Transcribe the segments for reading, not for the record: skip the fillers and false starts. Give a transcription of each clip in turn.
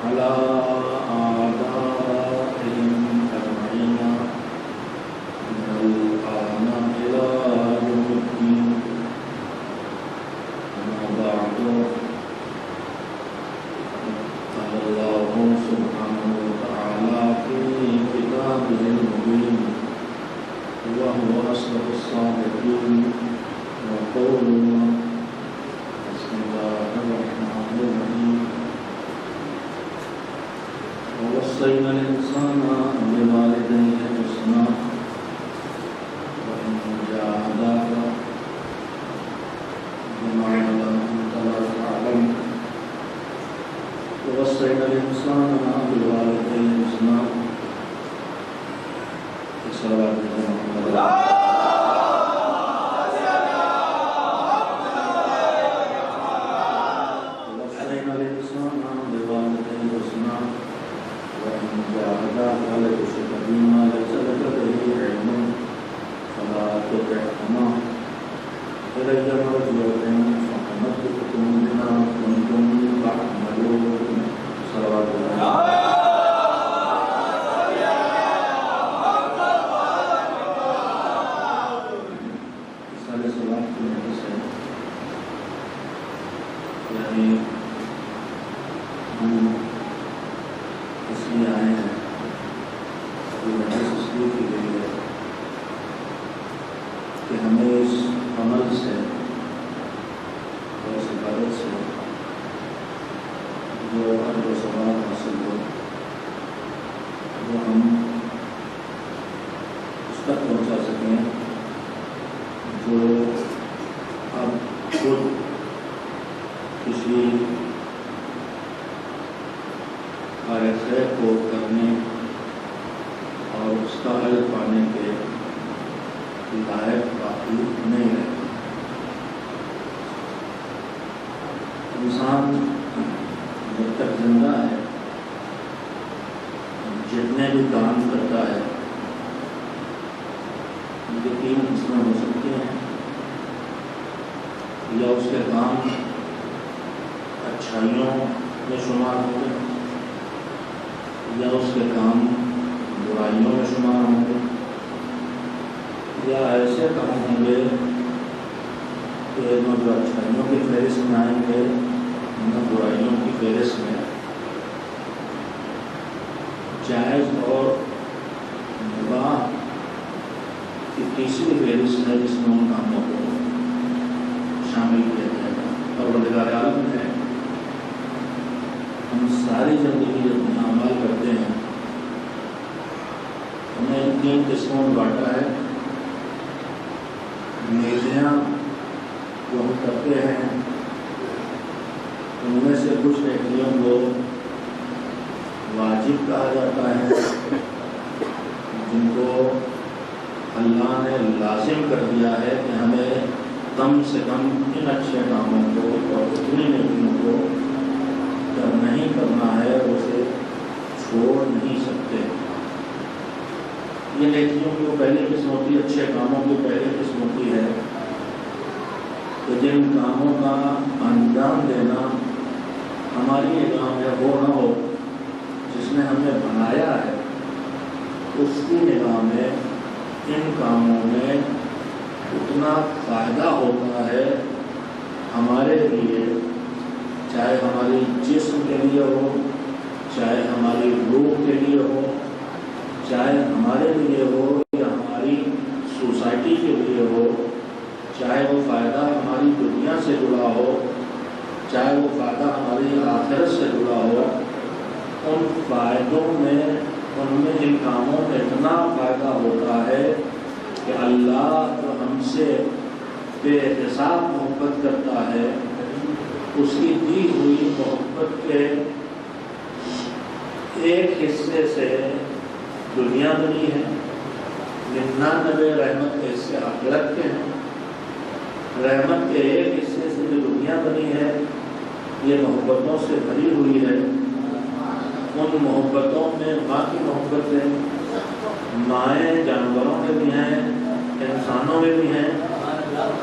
على آبائهم أجمعين من الآن إلى يوم الدين أما بعد قال الله سبحانه وتعالى في كتابه المبين وهو أصدق الصادقين وقوله بسم الله الرحمن الرحيم ووصينا الإنسان بوالديه حسنا وإن جاهداك بما لم لا تعلم ووصينا الإنسان بوالديه حسنا صلوات الله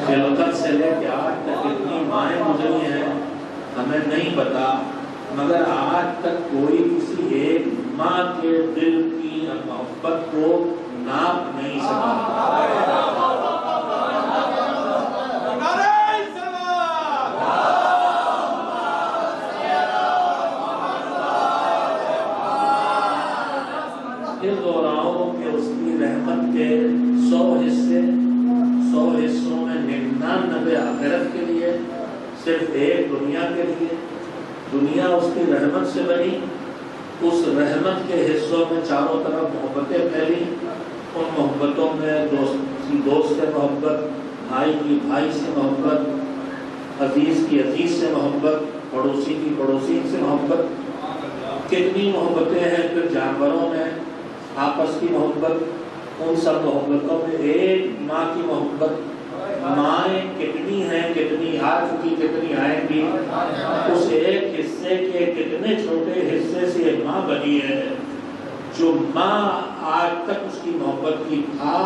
خلقت سے لے کے آج تک اتنی مائیں گزری ہیں، ہمیں نہیں پتا مگر آج تک کوئی کسی ایک ماں کے دل کی محبت کو ناپ نہیں سکا۔ پھر دوہراؤں کہ اس کی رحمت کے 100 حصوں میں 99 آخرت کے لیے، صرف ایک دنیا کے لیے۔ دنیا اس کی رحمت سے بنی، اس رحمت کے حصوں میں چاروں طرف محبتیں پھیلی، ان محبتوں میں دوست سے محبت، بھائی کی بھائی سے محبت، عزیز کی عزیز سے محبت، پڑوسی کی پڑوسی سے محبت، کتنی محبتیں ہیں۔ پھر جانوروں میں آپس کی محبت، ان سب محبتوں میں ایک ماں کی محبت۔ مائیں کتنی ہیں، کتنی آ چکی، کتنی آئیں گی، اس ایک حصے کے کتنے چھوٹے حصے سے ایک ماں بنی ہے، جو ماں آج تک اس کی محبت کی تھا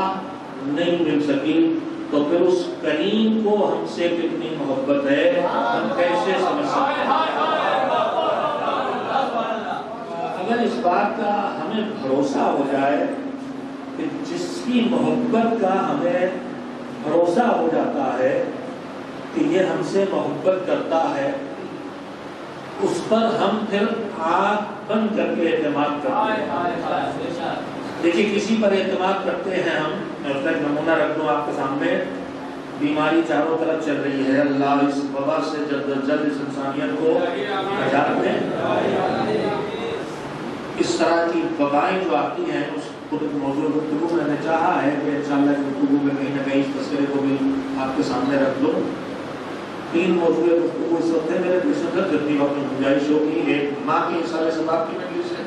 نہیں مل سکی، تو پھر اس کریم کو ہم سے کتنی محبت ہے، ہم کیسے سمجھ سکتے ہیں؟ اگر اس بات کا ہمیں بھروسہ ہو جائے کہ جس کی محبت کا ہمیں بھروسہ ہو جاتا ہے کہ یہ ہم سے محبت کرتا ہے، اس پر ہم پھر آنکھ بند کر کے اعتماد کرتے ہیں۔ دیکھیے کسی پر اعتماد کرتے ہیں ہم، میں اس کا ایک نمونہ رکھ دوں آپ کے سامنے۔ بیماری چاروں طرف چل رہی ہے، اللہ اس وبا سے جلد از جلد اس انسانیت کو نجات دے۔ اس طرح کی وبائیں جو آتی ہیں، اس موضوع گفتگو میں نے چاہا ہے کہ انشاءاللہ اس گفتگو میں کہیں نہ کہیں اس تذکرے کو بھی آپ کے سامنے رکھ دوں۔ 3 موضوع گفتگو اس وقت ہے میرے پیشن پر، جتنی وقت میں گنجائش ہوگی۔ ایک ماں کے ایصال ثواب کی مجلس ہے،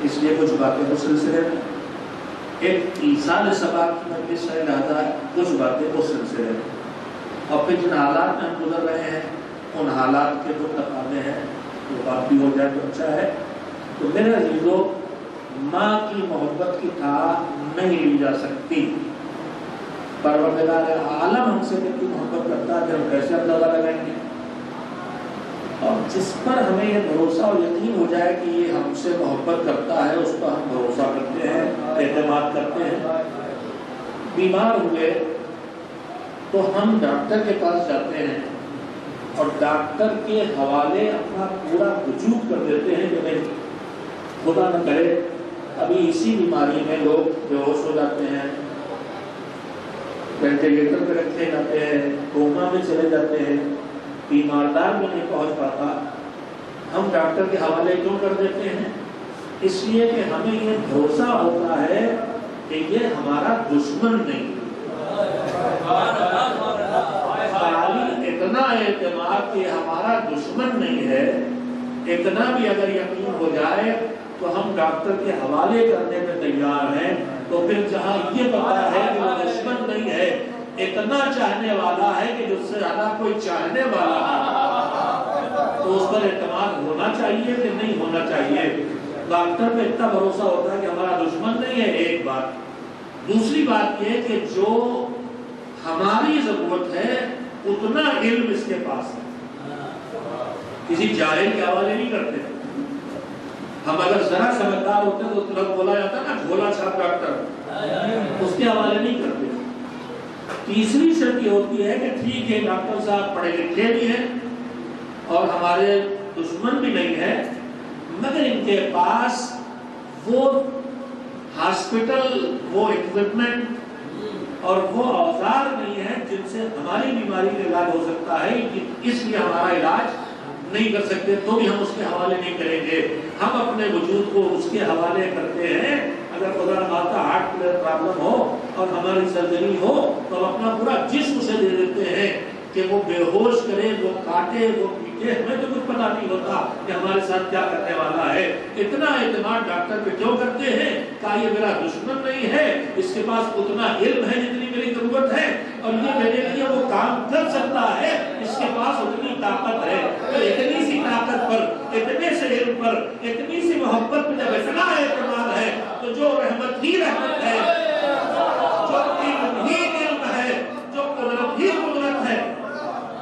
اس لیے کچھ باتیں اس سلسلے میں، ایک ایصال ثواب کی مجلس ہے، لہذا کچھ باتیں اس سلسلے میں، اور پھر جن حالات میں ہم گزر رہے ہیں ان حالات کے جو تقاضے ہیں وہ بات بھی ہو جائے تو اچھا ہے۔ تو میرے عزیزو، ماں کی محبت کی تھا نہیں لی جا سکتی۔ پروردگار عالم ہم سے کتنی محبت کرتا ہے، ہم کیسے اندازہ لگائیں گے؟ اور جس پر ہمیں یہ بھروسہ اور یقین ہو جائے کہ یہ ہم سے محبت کرتا ہے، اس پر ہم بھروسہ کرتے ہیں، اعتماد کرتے ہیں۔ بیمار ہوئے تو ہم ڈاکٹر کے پاس جاتے ہیں اور ڈاکٹر کے حوالے اپنا پورا وجود کر دیتے ہیں کہ نہیں، خدا نہ کرے ابھی اسی بیماری میں لوگ بے ہوش ہو جاتے ہیں، وینٹیلیٹر پہ رکھے جاتے ہیں، کوما میں چلے جاتے ہیں، بیماردار میں نہیں پہنچ پاتا۔ ہم ڈاکٹر کے حوالے کیوں کر دیتے ہیں؟ اس لیے کہ ہمیں یہ بھروسہ ہوتا ہے کہ یہ ہمارا دشمن نہیں۔ خالی اتنا اعتماد کہ ہمارا دشمن نہیں ہے، اتنا بھی اگر یقین ہو جائے تو ہم ڈاکٹر کے حوالے کرنے میں تیار ہیں۔ تو پھر جہاں یہ پتا ہے کہ وہ دشمن نہیں ہے، اتنا چاہنے والا ہے کہ جس سے زیادہ کوئی چاہنے والا ہے، تو اس پر اعتماد ہونا چاہیے کہ نہیں ہونا چاہیے؟ ڈاکٹر پہ اتنا بھروسہ ہوتا ہے کہ ہمارا دشمن نہیں ہے، ایک بات۔ دوسری بات یہ کہ جو ہماری ضرورت ہے اتنا علم اس کے پاس ہے، کسی جاہل کے حوالے نہیں کرتے۔ ہم اگر ذرا سمجھدار ہوتے تو ترنت بولا جاتا نا بھولا چھاپ ڈاکٹر، اس کے حوالے نہیں کرتے۔ تیسری شرط یہ ہوتی ہے کہ ٹھیک ہے ڈاکٹر صاحب پڑھے لکھے بھی ہیں اور ہمارے دشمن بھی نہیں ہے، مگر ان کے پاس وہ ہاسپٹل، وہ اکوپمنٹ اور وہ اوزار نہیں ہے جن سے ہماری بیماری کا علاج ہو سکتا ہے، اس لیے ہمارا علاج نہیں کر سکتے، تو بھی ہم اس کے حوالے نہیں کریں گے۔ ہم اپنے وجود کو اس کے حوالے کرتے ہیں۔ اگر خدا نہ خواستہ ہارٹ پرابلم ہو اور ہماری سرجری ہو تو ہم اپنا پورا جسم اسے دے دیتے ہیں کہ وہ بے ہوش کرے، وہ کاٹے، وہ پیٹے، ہمیں تو کچھ پتا نہیں ہوتا کہ ہمارے ساتھ کیا کرنے والا ہے۔ اتنا اعتماد ڈاکٹر پہ کیوں کرتے ہیں؟ کہ یہ میرا دشمن نہیں ہے، اس کے پاس اتنا علم ہے جتنی میری ضرورت ہے، اور یہ میرے لیے وہ کام کر سکتا ہے، اس کے پاس اتنی طاقت ہے۔ تو اتنی سی طاقت پر، اتنے سے علم پر، اتنی سی محبت میں جب اتنا اعتماد ہے تو جو رحمت ہی رحمت ہے، جو علم ہی علم ہے، جو قدرت ہی قدرت ہے،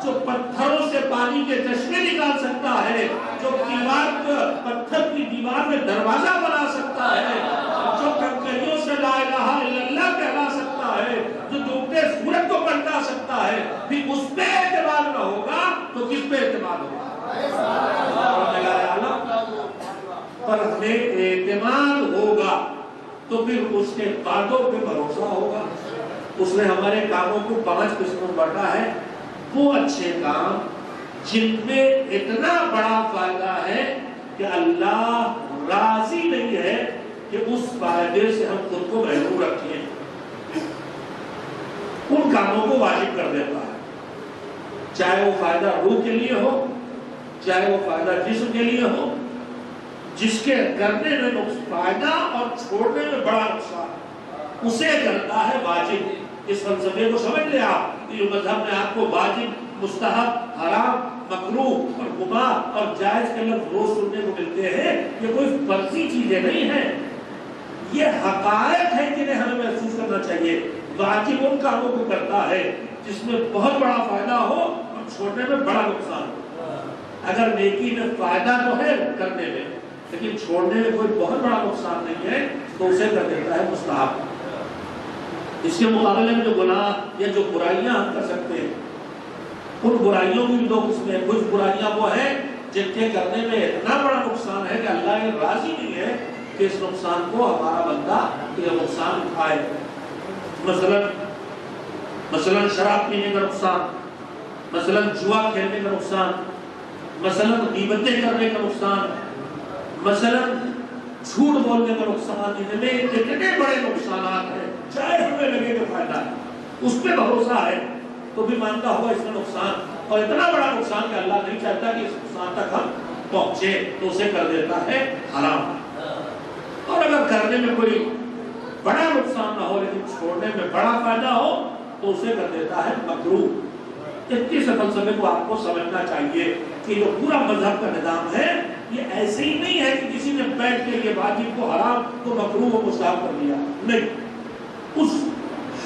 جو پتھروں سے پانی کے چشمے نکال سکتا ہے، جو دیوار پتھر کی دیوار میں دروازہ بنا سکتا ہے، جو کنکریوں سے لا الہ الا اللہ کہلا سکتا ہے، جو ڈوبتے سورج کو پلٹا سکتا ہے، پھر اس پہ اعتماد نہ ہوگا تو کس پہ اعتماد ہوگا؟ پر ہمیں اعتماد ہوگا تو پھر اس کے وعدوں پہ بھروسہ ہوگا۔ اس نے ہمارے کاموں کو 5 قسموں میں بانٹا ہے، وہ اچھے کام جن میں اتنا بڑا فائدہ ہے کہ اللہ راضی نہیں ہے کہ اس فائدے سے ہم خود کو محروم رکھیں، ان کاموں کو واجب کر دیتا ہے، چاہے وہ فائدہ روح کے لیے ہو، چاہے وہ فائدہ جسم کے لیے ہو، جس کے کرنے میں فائدہ اور چھوڑنے میں بڑا نقصان، اسے کرتا ہے واجب۔ اس فلسفے کو سمجھ لیں آپ، یہ مذہب میں آپ کو واجب، مستحب، حرام، مکروہ اور مباح اور جائز کے لفظ روز سننے کو ملتے ہیں۔ یہ کوئی فرضی چیزیں نہیں ہیں، یہ حقائق ہے جنہیں ہمیں محسوس کرنا چاہیے۔ واجب ان کاموں کو کرتا ہے جس میں بہت بڑا فائدہ ہو اور چھوڑنے میں بڑا نقصان ہو۔ اگر نیکی میں فائدہ تو ہے کرنے میں، لیکن چھوڑنے میں کوئی بہت بڑا نقصان نہیں ہے تو اسے کر دیتا ہے مستحب۔ اس کے مقابلے میں جو گناہ یا جو برائیاں ہم کر سکتے ہیں، ان برائیوں کی بھی 2 قسمیں ہیں۔ کچھ برائیاں وہ ہیں جن کے کرنے میں اتنا بڑا نقصان ہے کہ اللہ یہ راضی نہیں ہے کہ اس نقصان کو ہمارا بندہ یہ نقصان اٹھائے۔ مثلا شراب پینے کا نقصان، مثلا جوا کھیلنے کا نقصان، مثلا غیبتیں کرنے کا نقصان، مثلا جھوٹ بولنے کا نقصان، ان میں اتنے بڑے نقصانات ہیں، چاہے ہمیں لگے کہ فائدہ ہے، اس پہ بھروسہ ہے تو بھی مانتا ہوگا اس کا نقصان، اور اتنا بڑا نقصان کہ اللہ نہیں چاہتا کہ اس نقصان تک ہم پہنچے تو اسے کر دیتا ہے حرام۔ اور اگر کرنے میں کوئی بڑا نقصان نہ ہو لیکن چھوڑنے میں بڑا فائدہ ہو تو اسے کر دیتا ہے مکروہ۔ اس فلسفے کو آپ کو سمجھنا چاہیے کہ جو پورا مذہب کا نظام ہے یہ ایسے ہی نہیں ہے کہ کسی نے بیٹھ کے یہ واجب کو حرام کو مکروہ و مستحب کر دیا، نہیں، اس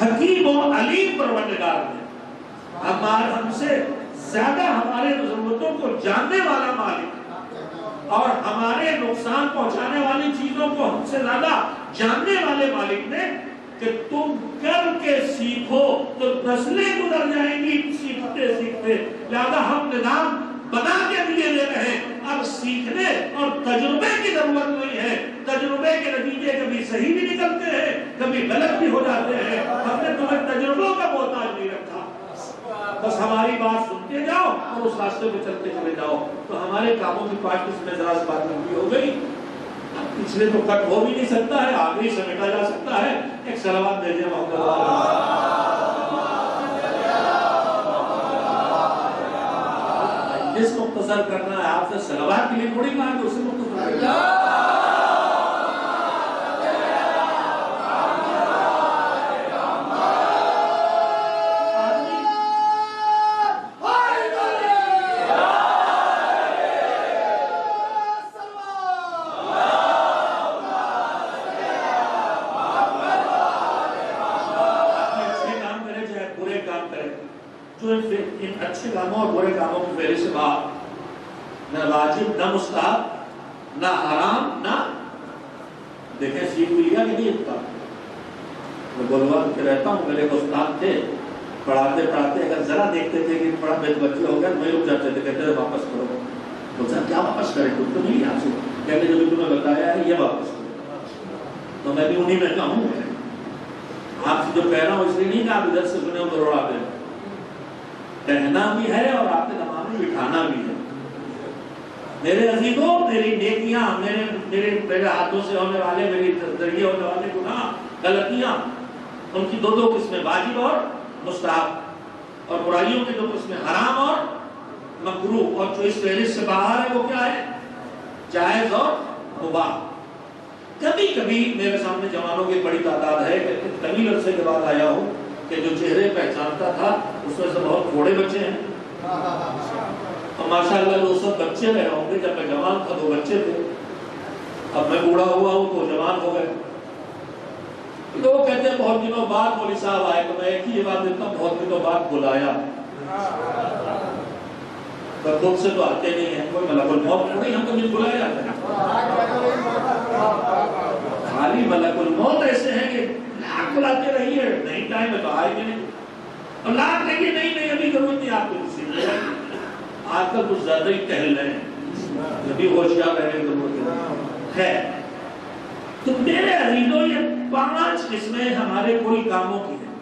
حکیم و علیم پروردگار نے ہم سے زیادہ ہمارے ضرورتوں کو جاننے والا مالک اور ہمارے نقصان پہنچانے والی چیزوں کو ہم سے زیادہ جاننے والے مالک نے کہ تم کر کے سیکھو تو نسلیں گزر جائیں گی سیکھتے سیکھتے، لہذا ہم نظام بنا کے دیے دے رہے ہیں، اب سیکھنے اور تجربے کی ضرورت نہیں ہے۔ تجربے کے نتیجے کبھی صحیح بھی نکلتے ہیں، کبھی غلط بھی ہو جاتے ہیں، ہم نے تمہیں تجربوں کا محتاج نہیں رکھا، بس ہماری بات سنتے جاؤ اور اس راستے پہ چلتے چلے جاؤ۔ تو ہمارے کاموں کی پارٹ اس میں ذرا سی بات لمبی ہو گئی، پچھلے تو کٹ ہو بھی نہیں سکتا ہے، آگے ہی سمیٹا جا سکتا ہے۔ ایک صلوات بھیجیں محمد جس مختصر کرنا ہے آپ سے، صلوات کے لیے تھوڑی کہا کہ اسے مختصر کرنا۔ ان اچھے کاموں اور برے کاموں کی فہرست سے بعد نہ واجب، نہ مستحب، نہ حرام، نہ دیکھیں سیکھ بھی لیا کہ نہیں اتنا۔ میں بولوان کے رہتا ہوں، میرے استاد تھے، پڑھاتے پڑھاتے اگر ذرا دیکھتے تھے کہ بڑا بے بچے ہو گیا تو وہیں رک جاتے تھے، کہتے تھے واپس کرو۔ بولتا کیا واپس کریں، تم تو نہیں یہاں سے، کہتے جو تمہیں بتایا ہے یہ واپس کرو۔ تو میں بھی انہیں میں کہوں آپ سے جو کہہ رہا ہوں اس لیے نہیں کہ آپ ادھر سے سنے ہو تو روڑا دیں، کہنا بھی ہے اور آپ کے دماغ میں بٹھانا بھی ہے۔ میرے عزیزوں، میری نیکیاں، میرے ہاتھوں سے ہونے والے، میری ذریعے ہونے والے گناہ، غلطیاں، ان کی 2 قسمیں، واجب اور مستحب، اور برائیوں کی 2 قسمیں، حرام اور مکروہ، اور جو اس فہرست سے باہر ہے وہ کیا ہے؟ جائز اور مباح۔ کبھی کبھی میرے سامنے جوانوں کی بڑی تعداد ہے کہ طویل عرصے کے بعد آیا ہوں کہ جو چہرے پہچانتا تھا اس میں سے بہت تھوڑے بچے ہیں، اور ماشاءاللہ وہ سب بچے رہے ہوں گے، جب میں جوان تھا 2 بچے تھے، اب میں بوڑھا ہوا ہوں تو جوان ہو گئے۔ تو وہ کہتے ہیں بہت دنوں بعد مولوی صاحب آئے، تو میں ایک ہی بات دیتا ہوں، بہت دنوں بعد بلایا۔ خود سے تو آتے نہیں ہیں، کوئی ملک الموت تھوڑی ہم کو بلایا جاتا ہے۔ کبھی ملک الموت ایسے ہیں کہ لاکھ بلاتے رہیے نہیں ٹائم ہے تو آئے گے نہیں، اور لاکھ کہیں نہیں ابھی ضرورت نہیں آپ کو کسی نے، آج کل کچھ زیادہ ہی ٹہل رہے ہیں، ابھی ہوشیار رہنے کی ضرورت ہے۔ تو میرے عزیزوں یہ 5 قسمیں ہمارے کوئی کاموں کی ہیں۔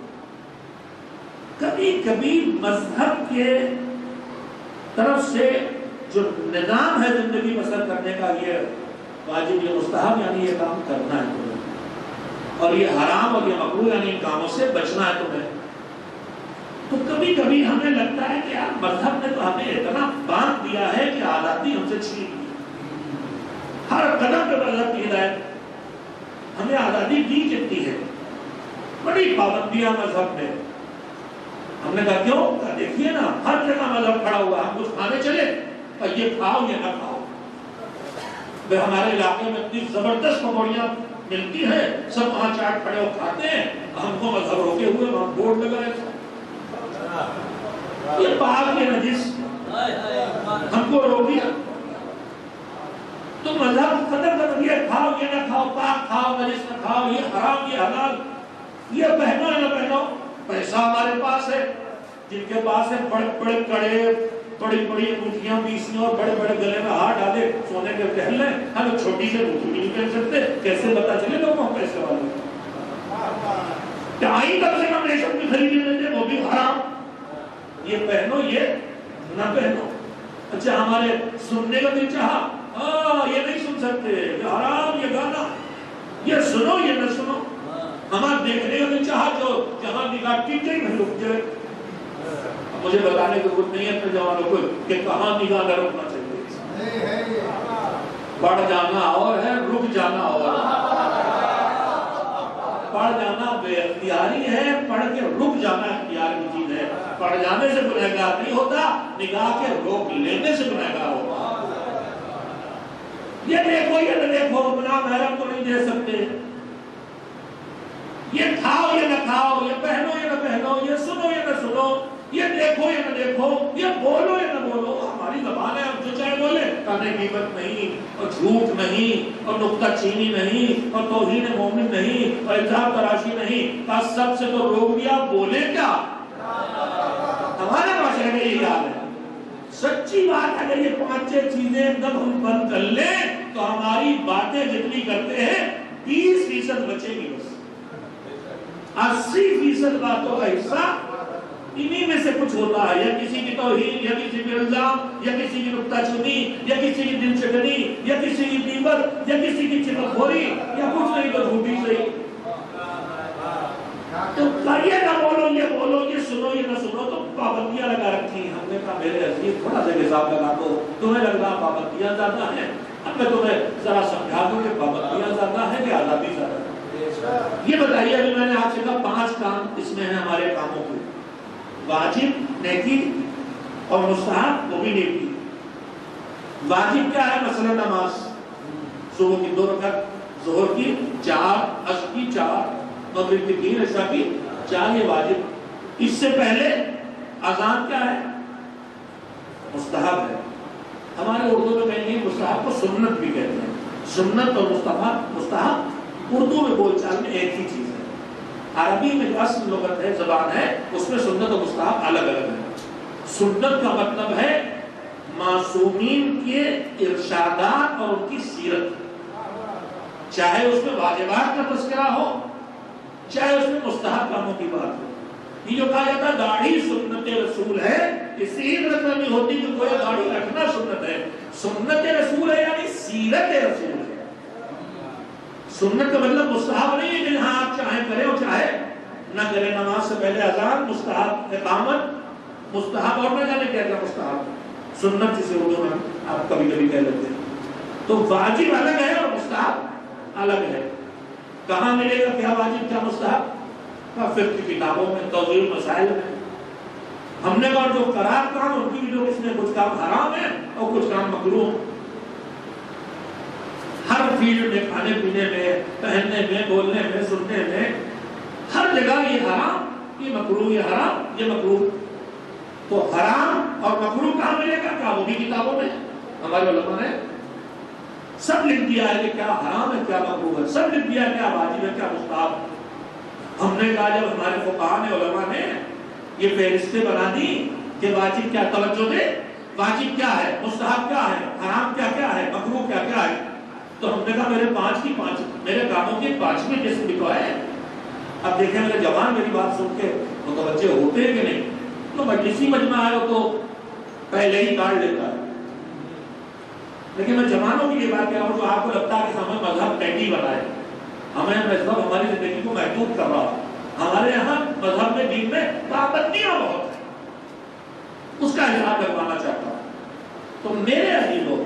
کبھی کبھی مذہب کے طرف سے جو نظام ہے زندگی بسر کرنے کا، یہ واجب یہ مستحب یعنی یہ کام کرنا ہے تمہیں، اور یہ حرام اور یہ مکروہ یعنی ان کاموں سے بچنا ہے تمہیں۔ تو کبھی کبھی ہمیں لگتا ہے کہ یار مذہب نے تو ہمیں اتنا باندھ دیا ہے کہ آزادی ہم سے چھین لی، ہر قدم پہ مذہب کی ہدایت، ہمیں آزادی دی کتنی ہے، بڑی پابندیاں مذہب میں۔ ہم نے کہا کیوں؟ کہا دیکھیے نا ہر جگہ مذہب کھڑا ہوا، ہم کچھ کھانے چلے اور یہ کھاؤ یہ نہ کھاؤ، ہمارے علاقے میں اتنی زبردست پکوڑیاں ملتی ہیں، سب وہاں چاٹ پڑے اور کھاتے ہیں، ہم کو مذہب روکے ہوئے وہاں بورڈ لگا ہے، یہ پاک یہ نجس ہم کو روک دیا۔ تو مذہب قدر کر یہ کھاؤ یہ نہ کھاؤ، پاک کھاؤ نجس نہ کھاؤ، یہ حرام یہ حلال، یہ پہنو یا نہ پہنو۔ پیسہ ہمارے پاس ہے، جن کے پاس ہے بڑے بڑے کڑے، بڑی بڑی انگوٹھیاں پیسیں اور بڑے بڑے گلے میں ہاتھ ڈالے سونے کے پہن لیں، ہم چھوٹی سے انگوٹھی بھی نہیں پہن سکتے، کیسے پتا چلے لوگوں کو پیسے والے؟ ٹائی کم سے کم ریشم کی خریدی لیتے وہ بھی حرام، یہ پہنو یہ نہ پہنو۔ اچھا ہمارے سننے کا دل چاہا، یہ نہیں سن سکتے، یہ حرام یہ گانا، یہ سنو یہ نہ سنو۔ ہمارا دیکھنے کا دل چاہا جو جہاں نگاہ ٹک گئی میں رک جائے، مجھے بتانے کی ضرورت نہیں ہے اپنے جوانوں کو کہ کہاں نگاہ نہ رکنا چاہیے، بڑھ جانا اور ہے رک جانا اور ہے، پڑھ جانا بے اختیاری ہے، پڑھ کے رک جانا اختیار کی چیز ہے۔ پڑھ جانے سے گنہگار نہیں ہوتا، نگاہ کے روک لینے سے گنہگار ہوتا۔ یہ دیکھو یہ نہ دیکھو، بنا محرم کو نہیں دے سکتے، یہ کھاؤ یہ نہ کھاؤ، یہ پہنو یہ نہ پہنو، یہ سنو یہ نہ سنو، یہ دیکھو یا نہ دیکھو، یہ بولو یا نہ بولو، ہماری زبان ہے، ہم جو چاہے بولے، کہنے غیبت نہیں اور جھوٹ نہیں اور نکتہ چینی نہیں اور توہین مومن نہیں اور الزام تراشی نہیں، کا سب سے تو روک دیا، بولے کیا؟ ہمارے معاشرے میں یہی حال ہے۔ سچی بات اگر یہ 5 چیزیں ایک دم ہم بند کر لیں تو ہماری باتیں جتنی کرتے ہیں 20% بچے گی، بس 80% باتوں کا حصہ انہی میں سے کچھ ہوتا ہے، یا کسی کی توہین یا کسی کی الزام یا کسی کی نکتہ چینی یا کسی کی دل شکنی یا کسی کی غیبت یا کسی کی چغلخوری یا کچھ نہیں تو جھوٹی صحیح۔ تو یہ نہ بولو یہ بولو، یہ سنو یہ نہ سنو، تو پابندیاں لگا رکھی ہیں۔ ہم نے کہا میرے عزیز تھوڑا سا حساب لگا دو، تمہیں لگ رہا پابندیاں زیادہ ہیں، اب میں تمہیں ذرا سمجھا دوں کہ پابندیاں زیادہ ہیں کہ آزادی زیادہ ہے۔ یہ بتائیے ابھی میں نے آپ سے کہا 5 کام اس میں ہیں ہمارے کاموں کے، واجب نیکی اور مستحب وہ بھی نیکی۔ واجب کیا ہے؟ مثلا نماز، صبح کی 2 رکعت، ظہر کی 4، عصر کی 4، مغرب کی 3، عشاء کی 4، یہ واجب۔ اس سے پہلے اذان کیا ہے؟ مستحب ہے۔ ہمارے اردو میں کہیں گے مستحب کو سنت بھی کہتے ہیں، سنت اور مستحب اردو میں بول چال میں ایک ہی چیز ہے۔ عربی میں جو اصل لغت ہے، زبان ہے، اس میں سنت اور مستحب الگ الگ ہے۔ سنت کا مطلب ہے معصومین کے ارشادات اور ان کی سیرت، چاہے اس میں واجبات کا تذکرہ ہو چاہے اس میں مستحب کاموں کی بات ہو۔ یہ جو کہا جاتا ہے داڑھی سنت رسول ہے، اس سے یہ مطلب نہیں ہوتی کہ کوئی داڑھی رکھنا سنت ہے، سنت رسول ہے یعنی سیرت رسول ہے۔ سنت کا مطلب مستحب نہیں ہے کہ ہاں آپ چاہیں کریں اور چاہے نہ کریں۔ نماز سے پہلے اذان مستحب، اقامت مستحب، اور نہ جانے کیا کیا مستحب، سنت جسے اردو میں آپ کبھی کبھی کہہ لیتے ہیں۔ تو واجب الگ ہے اور مستحب الگ ہے۔ کہاں ملے گا کیا واجب کیا مستحب؟ فقہ کی کتابوں میں، توضیح مسائل میں۔ ہم نے کہا جو قرار کام ان کی جو اس میں کچھ کام حرام ہے اور کچھ کام مکروہ، ہر فیلڈ میں، کھانے پینے میں، پہننے میں، بولنے میں، سننے میں، ہر جگہ یہ حرام یہ مکروہ، یہ حرام یہ مکروہ۔ تو حرام اور مکروہ کہاں ملے گا؟ کیا وہ بھی کتابوں میں ہمارے علماء نے سب لکھ دیا ہے کہ کیا حرام ہے کیا مکروہ ہے، سب لکھ دیا ہے کیا واجب ہے کیا مستحب ہے۔ ہم نے کہا جب ہمارے فقہاء نے علماء نے یہ فہرستیں بنا دی کہ واجب کیا، توجہ دے، واجب کیا ہے، مستحب کیا ہے، حرام کیا کیا ہے، مکروہ کیا کیا ہے، تو ہم نے کہا میرے کاموں کی 5ویں قسم لکھوا ہے۔ اب دیکھیں میرے جوان میری بات سن کے متوجہ ہوتے ہیں کہ نہیں، تو مجلسی مجمع ہے تو پہلے ہی کاٹ لیتا ہے، لیکن میں جوانوں کی یہ بات کہہ رہا ہوں جو آپ کو لگتا ہے کہ ہمیں مذہب ٹینڈی بنائے، ہمیں مذہب ہماری زندگی کو محدود کر رہا ہے، ہمارے یہاں مذہب میں دین میں پابندیاں بہت ہیں، اس کا اظہار کروانا چاہتا ہوں۔ تو میرے عزیزوں،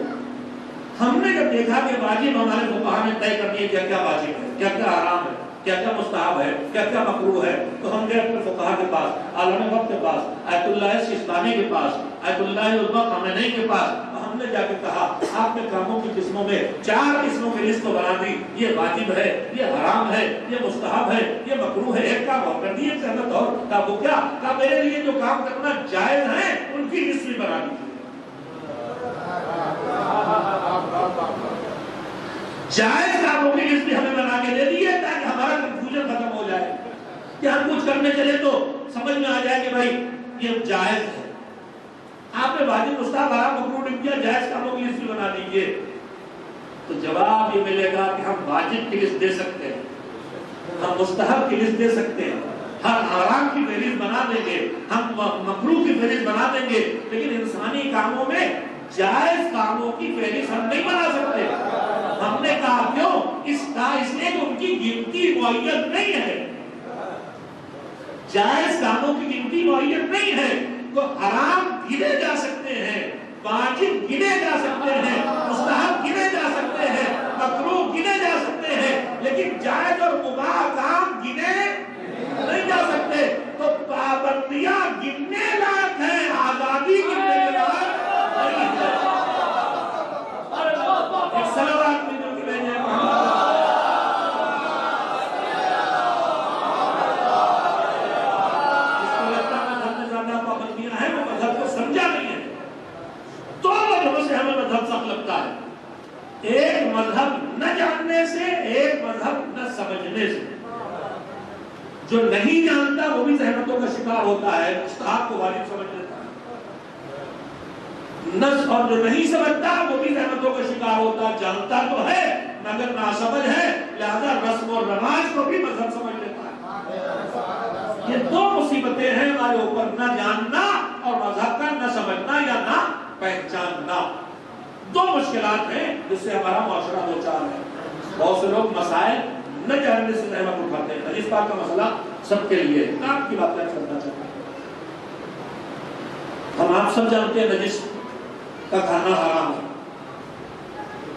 ہم نے جب دیکھا کہ واجب ہمارے فقہاء نے طے کر دیا کیا کیا واجب ہے، کیا کیا حرام ہے، کیا کیا مستحب ہے، کیا کیا مکروہ ہے، تو ہم گئے اپنے فقہاء کے پاس، عالم وقت کے پاس، آیت اللہ سیستانی کے پاس، آیت اللہ عظمیٰ خامنئی کے پاس، ہم نے جا کے کہا آپ نے کاموں کی قسموں میں 4 قسموں کی لسٹ بنا دی، یہ واجب ہے، یہ حرام ہے، یہ مستحب ہے، یہ مکروہ ہے۔ ایک کام اور کر دیے سہمت، اور کہا وہ کیا، کہا میرے لیے جو کام کرنا جائز ہے ان کی لسٹ بھی بنا دی، جائز کاموں کی لسٹ بھی ہمیں بنا کے دے دی ہے تاکہ ہمارا کنفیوژن ختم ہو جائے کہ ہم کچھ کرنے چلے تو سمجھ میں آ جائے کہ بھائی یہ جائز ہے۔ آپ نے واجب مستحب حرام مکروہ لکھ دیا، جائز کاموں کی لسٹ بھی بنا دیجئے، تو جواب یہ ملے گا کہ ہم واجب کی لسٹ دے سکتے ہیں، ہم مستحب کی لسٹ دے سکتے ہیں، ہم حرام کی فہرست بنا دیں گے، ہم مکروہ کی فہرست بنا دیں گے، لیکن انسانی کاموں میں جائز کاموں کی فہرست ہم نہیں بنا سکتے۔ ہم نے کہا کیوں؟ اس لیے کہ ان کی گنتی معین نہیں ہے، جائز کاموں کی گنتی معین نہیں ہے، تو حرام گنے جا سکتے ہیں، واجب گنے جا سکتے ہیں، مستحب گنے جا سکتے ہیں، مکروہ گنے جا سکتے ہیں، لیکن جائز اور مباح کام گنے نہیں جا سکتے۔ تو پابندیاں گننے لائق ہیں، آزادی گننے کے لائق نہیں ہے۔ ایک سلوات میں جو کہ میں نے ایک مذہب نہ جاننے سے، ایک مذہب نہ سمجھنے سے۔ جو نہیں جانتا وہ بھی زحمتوں کا شکار ہوتا ہے، مستحب کو واجب سمجھ لیتا ہے، اور جو نہیں سمجھتا وہ بھی زحمتوں کا شکار ہوتا ہے، جانتا تو ہے مگر ناسمجھ ہے، لہذا رسم اور رواج کو بھی مذہب سمجھ لیتا ہے۔ یہ 2 مصیبتیں ہیں ہمارے اوپر، نہ جاننا اور مذہب کا نہ سمجھنا یا نہ پہچاننا۔ 2 مشکلات ہیں جس سے ہمارا معاشرہ دوچار ہے۔ بہت سے لوگ مسائل نہ جاننے سے زحمت اٹھاتے ہیں۔ نجس پاک کا مسئلہ سب کے لیے کام کی بات کرنا چاہتا ہوں۔ ہم آپ سب جانتے ہیں نجس کا کھانا حرام ہے،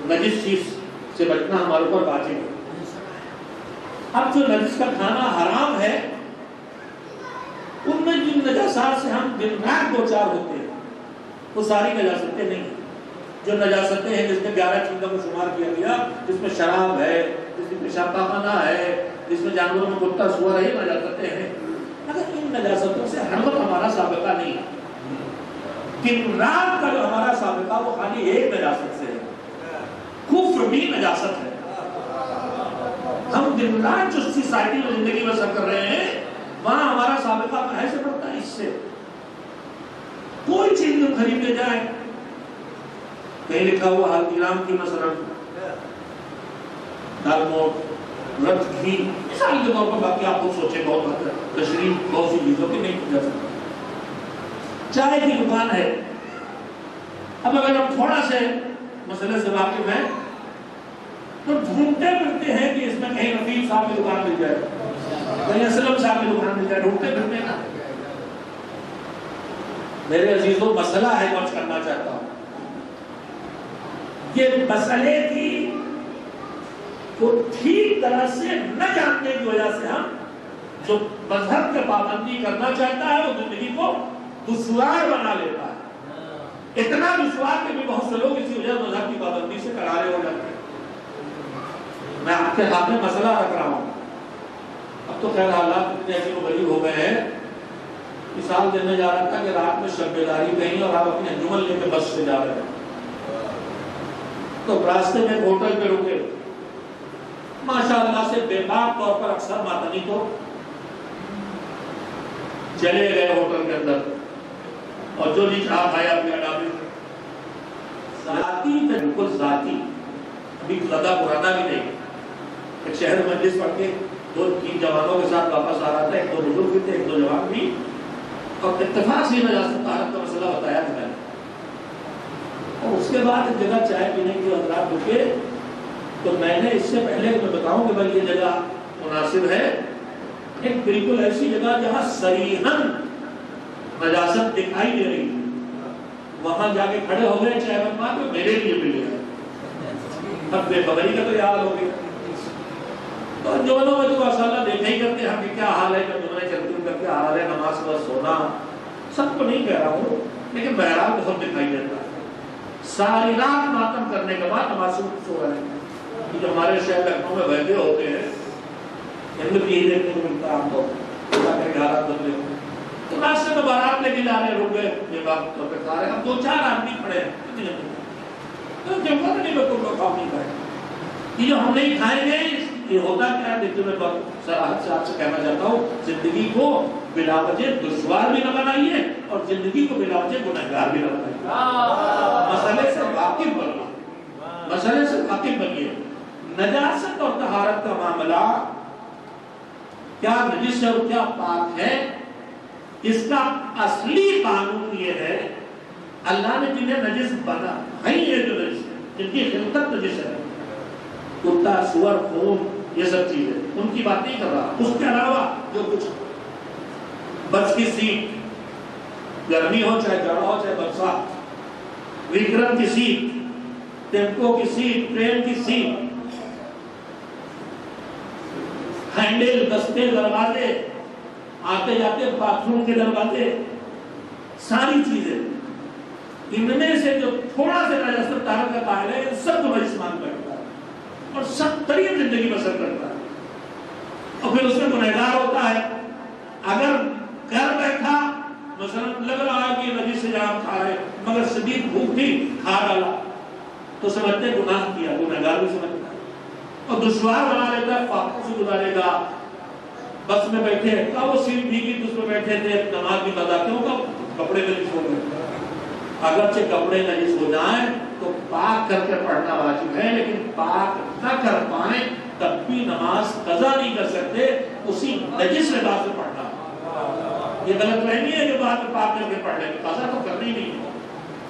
نجس چیز سے بچنا ہمارے اوپر واجب ہے۔ اب جو نجس کا کھانا حرام ہے ان میں جن نجاسات سے ہم دن رات دوچار ہوتے ہیں وہ ساری نجاستیں نہیں ہیں۔ جو نجاستیں ہیں جس میں 11 چیزوں کو شمار کیا گیا، جس میں شراب ہے، جس میں پیشاب پاخانہ ہے، جس میں جانوروں میں کتا سور ہے، نجاستیں ہیں۔ اگر ان نجاستوں سے ہر وقت ہمارا سابقہ نہیں ہے، دن رات کا جو ہمارا سابقہ وہ خالی ایک نجاست سے ہے، کفر بھی نجاست ہے۔ ہم دن رات جو سوسائٹی میں زندگی بسر کر رہے ہیں وہاں ہمارا سابقہ کہاں سے پڑتا ہے؟ اس سے کوئی چیز ہم خریدنے جائیں، کہیں لکھا ہوا ہلدی رام کی مثلا دال موٹ، رت گھی، مثال کے طور پر، باقی آپ خود سوچیں، بہت تشریح بہت سی چیزوں کی نہیں کی جا سکتی۔ چائے کی دکان ہے، اب اگر ہم تھوڑا سے مسئلے سے واقف ہیں تو ڈھونڈتے پھرتے ہیں کہ اس میں کہیں رفیق صاحب کی دکان مل جائے، کہیں اسلم صاحب کی دکان مل جائے، ڈھونڈتے پھرتے ہیں۔ میرے عزیزوں، مسئلہ ہے جو آج کرنا چاہتا ہوں، یہ مسئلے کی کو ٹھیک طرح سے نہ جاننے کی وجہ سے ہم جو مذہب کے پابندی کرنا چاہتا ہے وہ زندگی کو دشوار بنا لیتا ہے۔ اتنا دشوار کہ بھی بہت سے لوگ اسی وجہ مذہب کی پابندی سے کرارے ہو جاتے ہیں۔ میں آپ کے ہاتھ میں مسئلہ رکھ رہا ہوں، اب تو خیر حالات اتنے عجیب و غریب ہو گئے ہیں۔ مثال دینے جا رہا تھا کہ رات میں شب بیداری کہیں اور آپ اپنی انجمن لے کے بس سے جا رہے ہیں، تو راستے میں ہوٹل پہ رکے، ماشاءاللہ سے بے باک طور پر اکثر ماتنی تو چلے گئے ہوٹل کے اندر اور جو نہیں چاہا کھایا پیا ڈالے ذاتی پہ بالکل ذاتی، ابھی زیادہ پرانا بھی نہیں، ایک شہر مجلس پڑھ کے 2-3 جوانوں کے ساتھ واپس آ رہا تھا، 1-2 بزرگ بھی تھے، 1-2 جوان بھی، اور اتفاق سے نجاست طہارت کا مسئلہ بتایا تھا میں نے، اور اس کے بعد ایک جگہ چائے پینے کے حضرات رکے، تو میں نے اس سے پہلے کہ میں بتاؤں کہ بھائی یہ جگہ مناسب ہے، ایک بالکل ایسی جگہ جہاں صریحاً نجاست دکھائی دے رہی تھی، وہاں جا کے کھڑے ہو گئے چائے بنوا کے میرے لیے مل گیا، اب بے خبری کا تو یہ حال ہو گیا، تو جوانوں میں تو ماشاءاللہ دیکھا ہی کرتے ہیں کہ کیا حال ہے، جب تمہیں چلتی ہوں کا کیا حال ہے، نماز کا سونا، سب کو نہیں کہہ رہا ہوں لیکن بہرحال تو سب دکھائی دیتا ہے، ساری رات ماتم کرنے کے بعد نماز سے سو رہے ہیں، جو ہمارے شہر لکھنؤ میں بیٹھے ہوتے ہیں ان میں بھی یہی دیکھنے کو ملتا ہے ہم کو، اللہ کے حالات بدلے ہوئے، تو راستے میں بارات لے کے جا رہے رک گئے، یہ بات طور پہ کھا رہے ہیں، 2-4 آدمی کھڑے ہیں، تو جب وقت نہیں بالکل لوگ کھاؤ نہیں کھائے، یہ جو ہم نہیں کھائیں گے یہ ہوتا کیا ہے، دیکھتے میں صراحت سے آپ سے کہنا چاہتا ہوں، زندگی کو بلا وجہ دشوار بھی نہ بنائیے اور زندگی کو بلا وجہ گنہگار بھی نہ بنائیے، مسئلے سے واقف بنیے، مسئلے سے واقف بنیے، نجاست اور طہارت کا معاملہ کیا نجس ہے اور کیا پاک ہے، اس کا اصلی قانون یہ ہے، اللہ نے جنہیں نجس بنا ہے یہ جو نجس ہے، جن کی خلقت نجس ہے، کتا، سور، خون، یہ سب چیزیں، ان کی بات نہیں کر رہا، اس کے علاوہ جو کچھ بس کی سیٹ، گرمی ہو چاہے جڑا ہو چاہے برسات، وکرم کی سیٹ، ٹیمپو کی سیٹ، ٹرین کی سیٹ، ہینڈل، دستے، دروازے، آتے جاتے باتھ روم کے دروازے، ساری چیزیں، ان میں سے جو تھوڑا سے نجاست طہارت کا قائل ہے، سب کو نجس مان بیٹھتا ہے اور سب ترین زندگی بسر کرتا ہے، اور پھر اس میں گنہگار ہوتا ہے، اگر گھر بیٹھا مثلا لگ رہا ہے کہ نجس سے جہاں کھا رہے مگر شدید بھوک تھی کھا ڈالا تو سمجھتے گناہ کیا، گنہگار بھی سمجھتا ہے اور دشوار بنا لیتا ہے، فاقوں سے گزارے گا، بس میں بیٹھے وہ سیٹ بھیگی تو اس میں بیٹھے تھے، نماز بھی قضا کیوں کا کپڑے نجس ہو گئے، اگرچہ کپڑے نجس ہو جائیں تو پاک کر کے پڑھنا واجب ہے، لیکن پاک نہ کر پائیں تب بھی نماز قضا نہیں کر سکتے، اسی نجس لباس سے پڑھنا، یہ غلط فہمی ہے کہ بعد میں پاک کر کے پڑھ لیں، قضا تو کرنی نہیں ہے،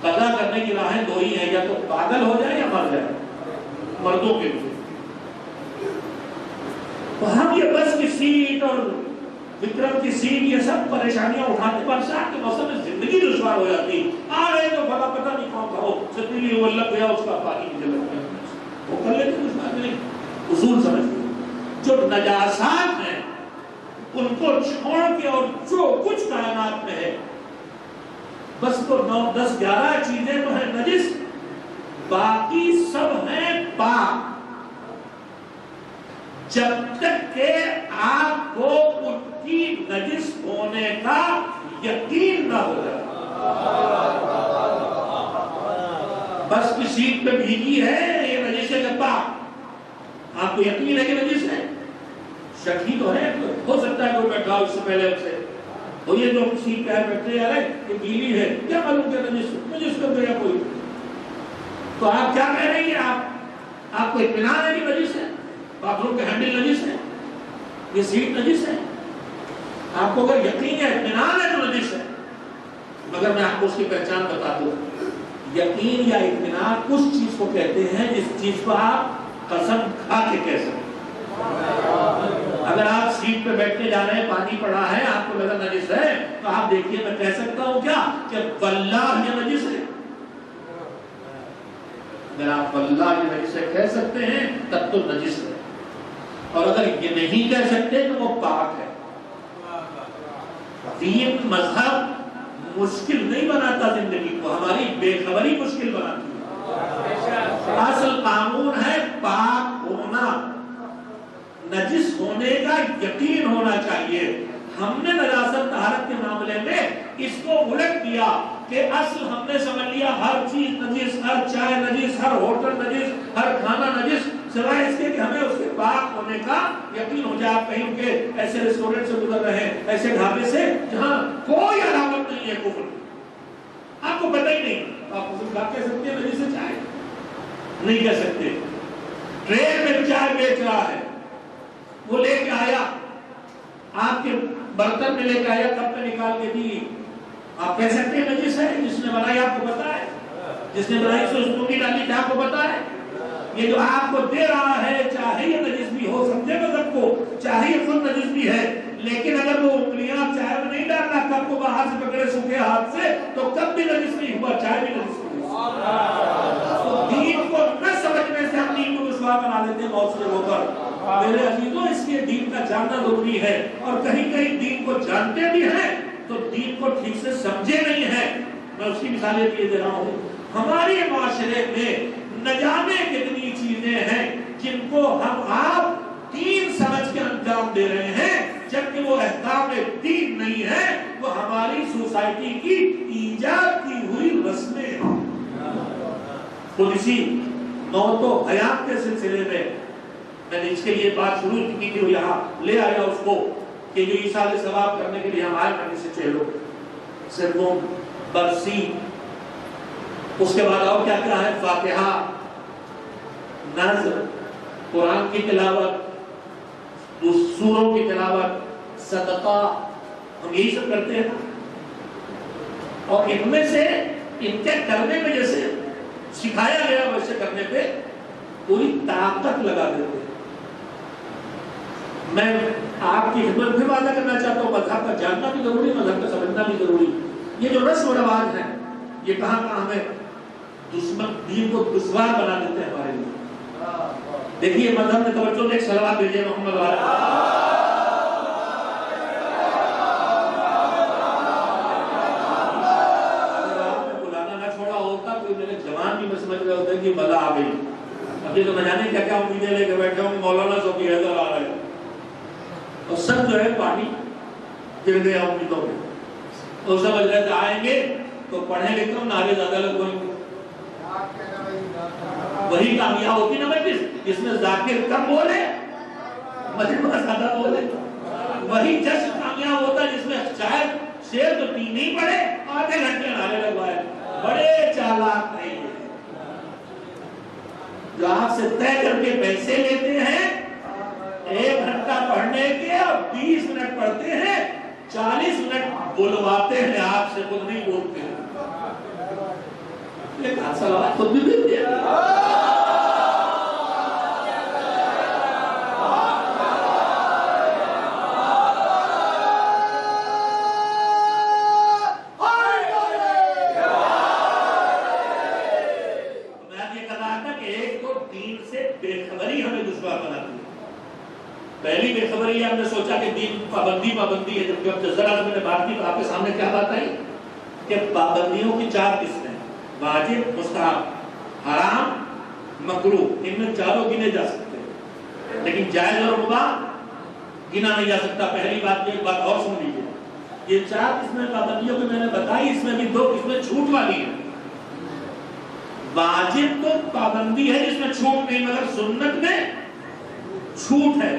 قضا کرنے کی راہیں 2 ہی ہیں، یا تو پاگل ہو جائے یا مر جائے، مردوں کے لیے، تو ہم یہ بس کی سیٹ اور وکرم کی سیٹ یہ سب پریشانیاں اٹھاتے، برسات کے موسم میں زندگی دشوار ہو جاتی، آ رہے تو بڑا پتہ نہیں کون تھا، وہ زندگی وہ لگ گیا اس کا پانی مجھے لگ گیا، وہ کر لیتے دشوار نہیں، اصول سمجھتے جو نجاسات ہیں ان کو چھوڑ کے اور جو کچھ کائنات میں ہے بس تو 9 10 11 چیزیں تو ہیں نجس، باقی سب ہیں پاک، جب تک کہ آپ کو ان کی نجس ہونے کا یقین نہ ہو جائے، بس کی سیٹ پہ بھیگی ہے یہ نجس ہے کہ پاک، آپ کو یقین ہے کہ نجس ہے، شک ہی تو ہے، ہو سکتا ہے کوئی بیٹھا اس سے پہلے سے وہ یہ جو سیٹ پہ بیٹھتے ہیں ارے یہ گیلی ہے کیا معلوم کیا نجس کر دیا کوئی، تو آپ کیا کہہ رہے ہیں، آپ کو اطمینان ہے کہ نجس ہے، باتھ روم کے ہینڈل نجس ہے، یہ سیٹ نجس ہے، آپ کو اگر یقین ہے اطمینان ہے تو نجس ہے، مگر میں آپ کو اس کی پہچان بتا دوں، یقین یا اطمینان اس چیز کو کہتے ہیں جس چیز کو آپ قسم کھا کے کہہ سکتے، اگر آپ سیٹ پہ بیٹھنے جا رہے ہیں پانی پڑا ہے آپ کو لگا نجس ہے تو آپ دیکھیے میں کہہ سکتا ہوں کیا کہ واللہ یہ نجس ہے، اگر آپ واللہ یہ نجس ہے کہہ سکتے ہیں تب تو نجس ہے، اور اگر یہ نہیں کہہ سکتے تو وہ پاک ہے، دین مذہب مشکل نہیں بناتا زندگی کو، ہماری بے خبری مشکل بناتی ہے، اصل قانون ہے پاک ہونا، نجس ہونے کا یقین ہونا چاہیے، ہم نے نجاست طہارت کے معاملے میں اس کو الٹ دیا، کہ اصل ہم نے سمجھ لیا ہر چیز نجس، ہر چائے نجس، ہر ہوٹل نجس، ہر کھانا نجس، سوائے اس کے کہ ہمیں اس کے پاک ہونے کا یقین ہو جائے. آپ کہیں کہ ایسے ریسٹورنٹ سے گزر رہے ہیں، ایسے ڈھابے سے جہاں کوئی علامت نہیں ہے کفر، آپ کو پتہ ہی نہیں، آپ کفر کھا کہہ سکتے ہیں نجس ہے چائے؟ نہیں کہہ سکتے. ٹرین میں چائے بیچ رہا ہے، وہ لے کے آیا آپ کے برتن میں لے کے آیا، کپ میں نکال کے دی، آپ کہہ سکتے ہیں نجس ہے؟ جس نے بنائی آپ کو پتا ہے، جس نے بنائی سے اس ٹوٹی ڈالی تھی آپ کو پتا ہے. یہ جو آپ کو دے رہا ہے چاہے یہ نجس بھی ہو، سمجھے مذہب کو، چاہے یہ خود نجس بھی ہے، لیکن اگر وہ انگلیاں چائے میں نہیں ڈالنا، کپ کو باہر سے پکڑے سوکھے ہاتھ سے، تو کب بھی نجس نہیں ہوا، چائے بھی نجس نہیں ہوا. دین کو نہ سمجھنے سے ہم دین کو دشوار بنا دیتے ہیں بہت سے ہو کر. میرے عزیزوں، اس لیے دین کا جاننا ضروری ہے، اور کہیں کہیں دین کو جانتے بھی ہیں تو دین کو ٹھیک سے سمجھے نہیں ہیں. میں اس کی مثالیں دے رہا ہوں. ہمارے معاشرے میں نہ جانے کتنی چیزیں ہیں جن کو ہم آپ دین سمجھ کے انجام دے رہے ہیں، جبکہ وہ احکام دین نہیں ہے، وہ ہماری سوسائٹی کی ایجاد کی ہوئی رسمیں ہیں. خود اسی موت و حیات کے سلسلے میں نے اس کے لیے بات شروع کی تھی، وہ یہاں لے آیا اس کو کہ جو ایصال ثواب کرنے کے لیے ہم آئے کرنے سے چہلو سرگم برسی، اس کے بعد اور کیا کیا ہے، فاتحہ، نظر، قرآن کی تلاوت، سوروں کی تلاوت، صدقہ، ہم یہی سب کرتے ہیں. اور ان میں سے ان کے کرنے میں جیسے سکھایا گیا ویسے کرنے پہ پوری طاقت لگا دیتے ہیں. میں آپ کی خدمت میں وعدہ کرنا چاہتا ہوں، مذہب کا جاننا بھی ضروری، مذہب کا سمجھنا بھی ضروری. یہ جو رسم و رواج ہیں یہ کہاں کہاں ہمیں دشمن دین کو دشوار بنا دیتے ہیں ہمارے لیے. دیکھیے مذہب میں توجہ دے، صلوات بھیجیے محمد والا. اگر آپ نے بلانا نہ چھوڑا ہوتا تو میرے جوان بھی میں سمجھ رہے ہوتے کہ مزہ آ گئی. ابھی تو نہ جانے کیا کیا امیدیں لے کے بیٹھے ہوں، مولانا صوفی حیدر آ رہے ہیں اور سب جو ہے پانی گر گیا امیدوں میں. تو سمجھ رہے تھے آئیں گے تو پڑھیں لکھ کر نعرے زیادہ لگوائیں گے. وہی کامیاب ہوتی نا مجلس جس میں ذاکر کم بولے مجمع زیادہ بولے. وہی جشن کامیاب ہوتا جس میں شاید شعر تو تین ہی پڑھے آدھے گھنٹے نعرے لگوائے. بڑے چالاک نہیں ہیں جو آپ سے طے کر کے پیسے لیتے ہیں، 1 گھنٹہ پڑھنے کے اور 20 منٹ پڑھتے ہیں، 40 منٹ بلواتے ہیں، آپ سے خود نہیں بولتے ہیں. ایک حادثہ خود بھی دیتے ہیں. پہلی بے خبری ہے، ہم نے سوچا کہ دین پابندی ہے، جبکہ اب ذرا میں نے بات کی تو آپ کے سامنے کیا بات آئی کہ پابندیوں کی 4 قسمیں، واجب، مستحب، حرام، مکروہ. ان میں چاروں گنے جا سکتے ہیں لیکن جائز اور مباح گنا نہیں جا سکتا. پہلی بات یہ بات اور سن لیجیے، یہ 4 قسمیں پابندیوں کی میں نے بتائی، اس میں بھی 2 قسمیں چھوٹ والی ہیں. واجب تو پابندی ہے جس میں چھوٹ نہیں، مگر سنت میں چھوٹ ہے.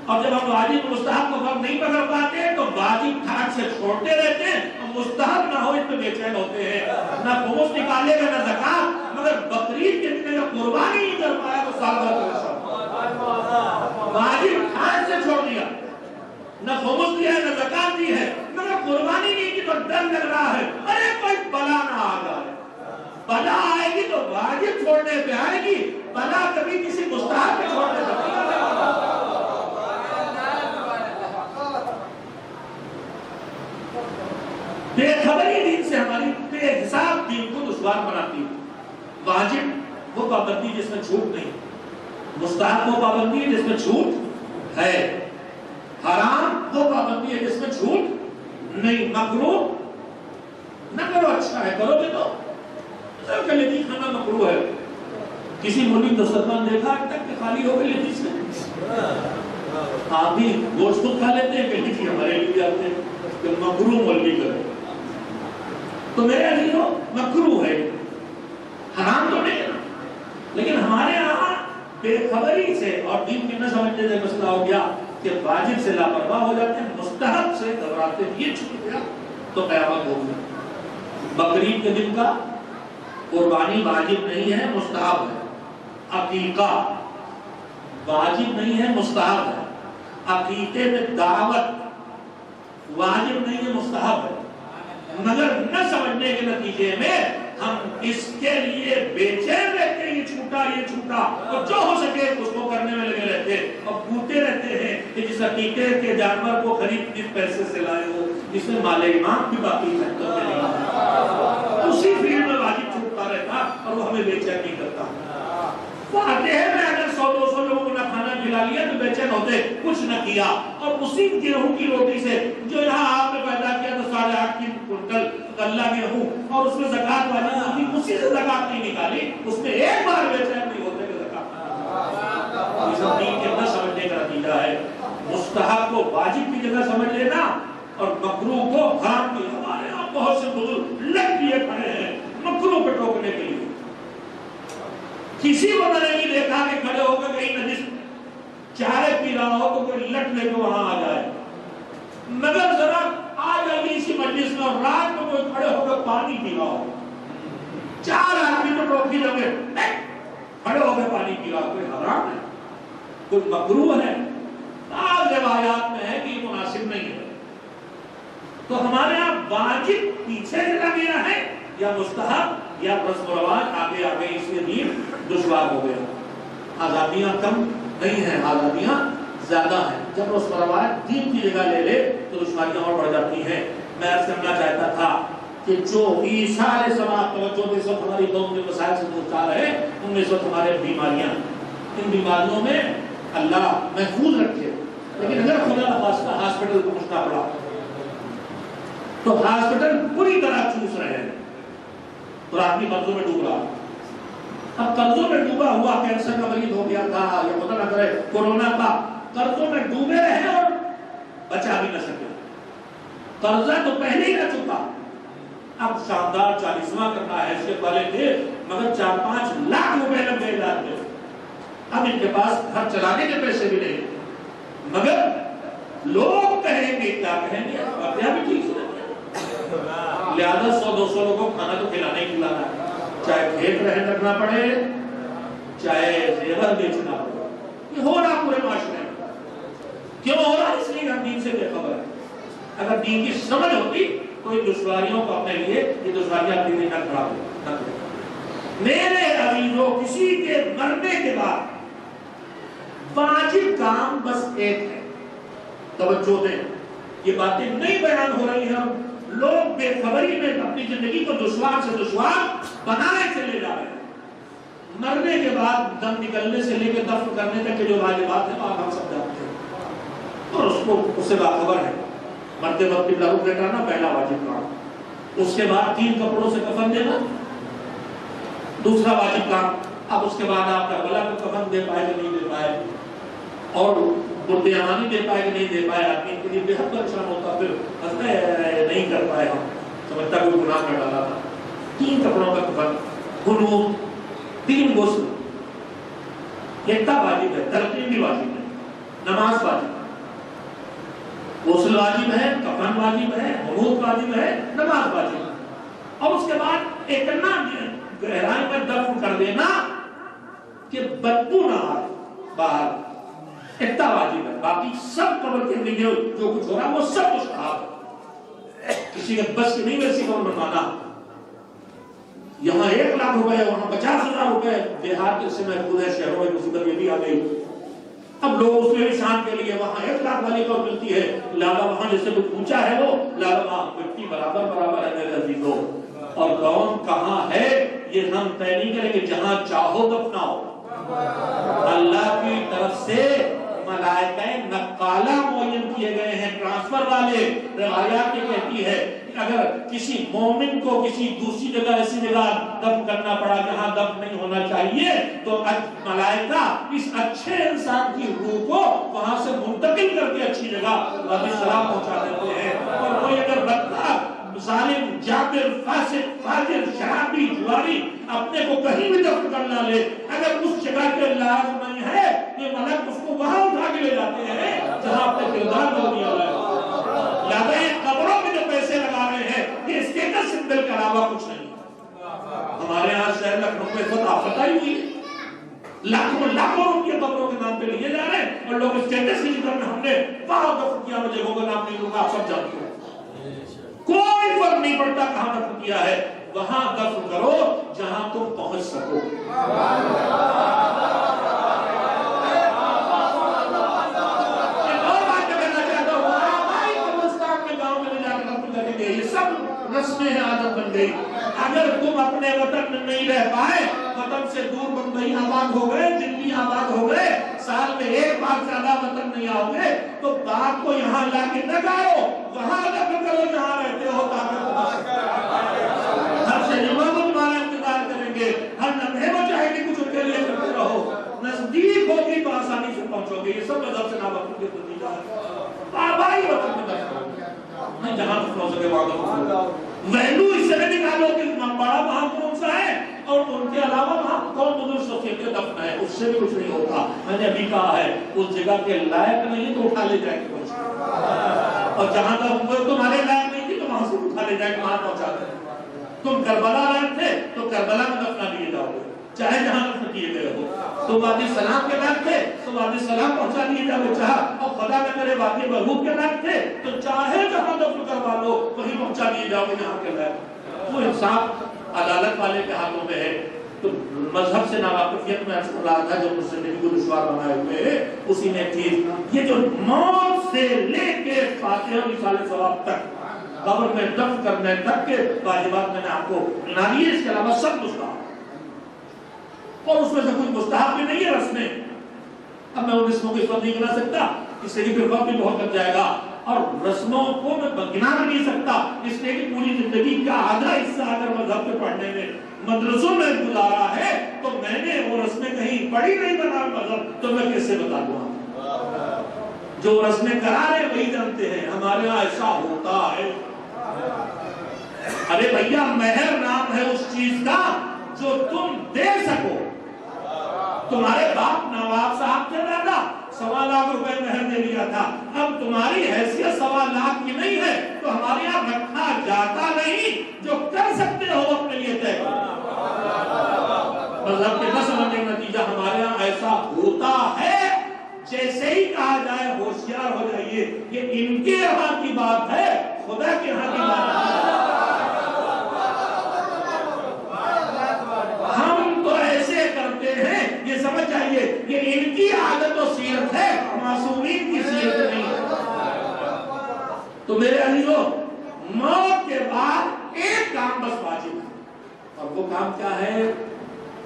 اور جب ہم واجب مستحب کو فرق نہیں پکڑ پاتے تو واجب ٹھاٹ سے چھوڑتے رہتے ہیں، اور مستحب نہ ہو اس میں بے چین ہوتے ہیں. نہ خمس نکالے گا نہ زکات، مگر بقرعید کے دن جو قربانی نہیں کر پایا تو سال بھر پریشان. واجب ٹھاٹ سے چھوڑ دیا، نہ خمس دیا ہے نہ زکات دی ہے، مگر قربانی نہیں کی تو ڈر لگ رہا ہے ارے کوئی بلا نہ آ جائے. بلا آئے گی تو واجب چھوڑنے پہ آئے گی، بلا کبھی کسی مستحب پہ چھوڑنے پہ نہیں آئے گی. بے خبری دین سے ہماری بے حساب دین کو دشوار بناتی ہے. واجب وہ پابندی جس میں چھوٹ نہیں، مستحب وہ پابندی ہے جس میں چھوٹ ہے، حرام وہ پابندی ہے جس میں چھوٹ نہیں، مکروہ نہ کرو، اچھا ہے کرو گے تو لیتی کھانا مکروہ ہے. کسی ملک دسترخوان دیکھا اب تک کہ خالی ہو گئے لیتی سے آپ بھی گوشت خود کھا لیتے ہیں کہ لیتی ہمارے لیے آتے ہیں کہ مکروہ مولوی کرے. تو میرے عزیزوں مکروہ ہے، حرام تو نہیں ہے، لیکن ہمارے یہاں بے خبری سے اور دین کی نہ سمجھنے سے مسئلہ ہو گیا کہ واجب سے لاپرواہ ہو جاتے ہیں، مستحب سے گھبراتے ہیں، یہ چھوٹ گیا تو قیامت ہو گئی۔ بقرعید کے دن کا قربانی واجب نہیں ہے، مستحب ہے۔ عقیقہ واجب نہیں ہے، مستحب ہے۔ عقیقے میں دعوت واجب نہیں ہے، مستحب ہے، مگر نہ سمجھنے کے نتیجے میں ہم اس کے لیے بے چین رہتے ہیں، یہ چھوٹا اور جو ہو سکے اس کو کرنے میں لگے رہتے ہیں اور پوچھتے رہتے ہیں کہ جس عقیقے کے جانور کو خرید کس پیسے سے لائے ہو، جس میں مال امام بھی باقی ہے، اسی فیلڈ میں واجب چھوٹتا رہتا اور وہ ہمیں بے چین نہیں کرتا۔ فاتحہ میں اگر 100-200 لوگوں کو نہ کھانا کھلا لیا تو بے چین ہوتے، کچھ نہ کیا، اور اسی گیہوں کی روٹی سے جو یہاں آپ نے پیدا کیا تو 8.5 کنٹل غلہ گیہوں اور اس میں زکات واجب ہوتی، اسی سے زکات نہیں نکالی، اس میں ایک بار بے چین نہیں ہوتے کہ زکات۔ اس دین کے نہ سمجھنے کا نتیجہ ہے مستحب کو واجب کی جگہ سمجھ لینا اور مکروہ کو حرام کی۔ ہمارے یہاں بہت سے بزرگ لٹ لیے کھڑے ہیں مکروہ کو ٹوکنے کے لیے، کسی کو میں نے نہیں دیکھا کہ کھڑے ہو کر کہیں نجس چائے پی رہا ہو تو کوئی لٹ لے کے وہاں آ جائے، مگر ذرا آ جائیے اسی مجلس میں اور رات میں کوئی کھڑے ہو کر پانی پی رہا ہو، 4 آدمی تو ٹوکی لگے کھڑے ہو کر پانی پی رہا ہو، کوئی حرام ہے، کوئی مکروہ ہے، بعض روایات میں ہے کہ یہ مناسب نہیں ہے۔ تو ہمارے یہاں واجب پیچھے چلا گیا ہے یا مستحب یا رسم و رواج آگے آگے، اس لیے دین دشوار ہو گیا۔ آزادیاں کم نہیں ہیں، آزادیاں زیادہ ہیں۔ جب رسم و رواج دین کی جگہ لے لے تو دشواریاں اور بڑھ جاتی ہیں۔ میں عرض کرنا چاہتا تھا کہ جو عیسیٰ علیہ السلام توجہ اس وقت ہماری قوم کے مسائل سے دوچار ہے، ان میں اس وقت ہمارے بیماریاں، ان بیماریوں میں اللہ محفوظ رکھے، لیکن اگر خدا نخواستہ ہاسپٹل کو پہنچنا پڑا تو ہاسپٹل پوری طرح چوس رہے ہیں اور آدمی قرضوں میں ڈوب رہا۔ اب قرضوں میں ڈوبا ہوا کینسر کا مریض ہو گیا تھا یا خدا نہ کرے کورونا کا، قرضوں میں ڈوبے رہے اور بچا بھی نہ سکے، قرضہ تو پہلے ہی نہ چکا، اب شاندار 40واں کرنا ہے، حیثیت والے تھے مگر 4-5 لاکھ روپے لگ گئے علاج میں، اب ان کے پاس گھر چلانے کے پیسے بھی نہیں، مگر لوگ کہیں گے کیا کہیں گے، باتیں بھی ٹھیک سے لہذا 100-200 لوگوں کو کھانا تو کھلانا ہی کھلانا ہے، چاہے کھیت رہن رکھنا پڑے چاہے زیور بیچنا پڑے، یہ ہو رہا پورے معاشرے میں۔ کیوں ہو رہا؟ اس لیے ہم دین سے بے خبر ہے۔ اگر دین کی سمجھ ہوتی تو ان دشواریوں کو اپنے لیے یہ دشواریاں اپنے لیے نہ کھڑا دے۔ میرے عزیزوں، کسی کے مرنے کے بعد واجب کام بس ایک ہے، توجہ دیں، یہ باتیں نہیں بیان ہو رہی ہیں، لوگ بے خبری میں اپنی زندگی کو دشوار سے دشوار بنائے چلے جا رہے ہیں۔ مرنے کے بعد دم نکلنے سے لے کے دفن کرنے تک کے جو واجبات ہیں آپ ہم سب جانتے ہیں اور اس سے باخبر ہے۔ مرتے وقت قبلہ رخ لٹانا پہلا واجب کام، اس کے بعد 3 کپڑوں سے کفن دینا دوسرا واجب کام، اب اس کے بعد آپ کربلا کو کفن دے پائے کہ نہیں دے پائے اور مردے امانی دے پائے کہ نہیں دے پائے، آدمی کے لیے بے حد پریشان ہوتا، پھر نہیں کر پائے، ہم سمجھتا کوئی گناہ کر ڈالا تھا۔ 3 کپڑوں کا کفن، قنوت، 3 غسل، کتنا واجب ہے، تلقین بھی واجب ہے، نماز واجب ہے، غسل واجب ہے، کفن واجب ہے، قنوت واجب ہے، نماز واجب ہے، اور اس کے بعد اتنا گہرائی میں دفن کر دینا کہ بدبو نہ آئے باہر، اتنا واجب ہے۔ باقی سب قبر کے لیے جو کچھ ہو رہا ہے وہ سب کچھ خراب ہے، کسی کے بس کی نہیں ویسی قبر بنوانا۔ یہاں 1 لاکھ روپے، وہاں 50,000 روپے، دیہات سے محفوظ ہے، شہروں میں مصیبت یہ بھی آ گئی، اب لوگ اس میں بھی شان کے لیے وہاں 1 لاکھ والی قبر ملتی ہے، لالا وہاں جیسے کچھ پوچھا ہے وہ لالا وہاں مٹی برابر ہے میرے عزیزوں، اور کون کہاں ہے یہ ہم طے نہیں کریں گے، جہاں چاہو دفناؤ۔ اللہ کی طرف سے ملائکہ نقالہ معین کیے گئے ہیں، ٹرانسفر والے، روایات یہ کہتی ہے کہ اگر کسی مومن کو کسی دوسری جگہ ایسی جگہ دفن کرنا پڑا جہاں دفن نہیں ہونا چاہیے تو ملائکہ اس اچھے انسان کی روح کو وہاں سے منتقل کر کے اچھی جگہ واپس سلام پہنچا دیتے ہیں، اور کوئی اگر بدبخت ظالم جابر فاسق فاجر شرابی جواری اپنے کو کہیں بھی دفن کر ڈالے، اگر اس جگہ کے لاز نہیں ہے یہ ملک اس کو وہاں اٹھا کے لے جاتے ہیں جہاں اپنے کردار کو دیا ہے۔ لہذا یہ قبروں میں جو پیسے لگا رہے ہیں یہ اسٹیٹس سمبل کے علاوہ کچھ نہیں۔ ہمارے ہاں شہر لکھنؤ میں خود آفت آئی ہوئی ہے، لاکھوں روپیے قبروں کے نام پہ لیے جا رہے ہیں اور لوگ اسٹیٹس کی جگہ میں ہم نے وہاں دفن کیا، میں جگہوں کا نام نہیں لوں گا، آپ سب جانتے ہیں، کوئی فرق نہیں پڑتا کہاں دفن کیا ہے، وہاں دفن کرو جہاں تم پہنچ سکو۔ ایک اور بات کہنا چاہتا ہوں، ہماری قبرستان میں گاؤں میں لے جا کر دفن کریں گے، یہ سب رسمیں عادت بن گئی۔ اگر تم اپنے وطن میں نہیں رہ پائے، وطن سے دور بمبئی آباد ہو گئے، دلی آباد ہو گئے، سال میں ایک بار زیادہ وطن نہیں آؤ گے تو بات کو یہاں لا کے نہ کرو، وہاں دفن کرو جہاں رہتے ہو تاکہ ہر شریفہ کو تمہارا انتظار کریں گے، ہر لمحے میں چاہے کہ کچھ ان کے لیے کرتے رہو، نزدیک ہوگی تو آسانی سے پہنچو گے۔ یہ سب مذہب سے ناوقف کے نتیجہ ہے۔ آبائی وطن میں دفن کرو، نہیں جہاں دفن ہو سکے وہاں دفن کرو۔ ویلو اس سے نکالو کہ بڑا وہاں کون سا ہے اور ان کے علاوہ وہاں کون بزرگ شخصیت کا دفن ہے، اس سے بھی کچھ نہیں ہوتا۔ میں نے ابھی کہا ہے اس جگہ کے لائق نہیں تو اٹھا لے جائے گے، اور جہاں تک تمہارے لائق نہیں تھی تو وہاں سے اٹھا لے جائے گے، وہاں پہنچا دیں۔ تم کربلا لائق تھے تو کربلا میں دفنا لیے جاؤ گے، چاہے جہاں دفن کیے گئے ہو۔ تو وادی سلام کے لائق تھے تو وادی سلام پہنچا لیے جاؤ گے، چاہا اور خدا نہ کرے وادی برہوت کے لائق تھے تو چاہے جہاں دفن کروا لو وہیں پہنچا لیے جاؤ گے جہاں کے لائق۔ وہ انصاف عدالت والے کے ہاتھوں میں ہے۔ تو مذہب سے ناواقفیت میں عرض کر رہا تھا جو مسلمین کو دشوار بنائے ہوئے ہے، اسی میں چیز یہ جو موت سے لے کے فاتحہ مثال ثواب تک قبر میں دفن کرنے تک کے واجبات میں نے آپ کو گنا دیے، اس کے علاوہ سب مستحب، اور اس میں سے کچھ مستحب بھی نہیں ہے رسمیں۔ اب میں ان رسموں کو اس وقت نہیں گنا سکتا، اس سے پھر وقت بھی بہت لگ جائے گا، اور رسموں کو میں گنا نہیں سکتا اس لیے کہ پوری زندگی کا آدھا حصہ اگر مذہب کے پڑھنے میں مدرسوں میں گزارا ہے تو میں نے وہ رسمیں کہیں پڑھی نہیں بنا مذہب، تو میں کیسے بتا دوں؟ جو رسمیں کرا رہے وہی جانتے ہیں، ہمارے یہاں ایسا ہوتا ہے۔ ارے بھیا مہر نام ہے اس چیز کا جو تم دے سکو۔ تمہارے باپ نواب صاحب کے دادا 1.25 لاکھ روپے مہر دے دیا تھا، اب تمہاری حیثیت 1.25 لاکھ کی نہیں ہے تو ہمارے یہاں رکھا جاتا نہیں، جو کر سکتے ہو اپنے لیے طے کرو۔ مذہب کے نہ سمجھنے کا نتیجہ ہمارے یہاں ایسا ہوتا ہے، جیسے ہی کہا جائے ہوشیار ہو جائیے، یہ ان کے یہاں کی بات ہے، خدا کے یہاں کی بات ہے۔ ہم تو ایسے کرتے ہیں، یہ سمجھ جائیے کہ ان کی عادت و سیرت ہے، معصومین کی سیرت نہیں ہے۔ تو میرے عزیزو، موت کے بعد ایک کام بس واجب ہے، اور وہ کام کیا ہے؟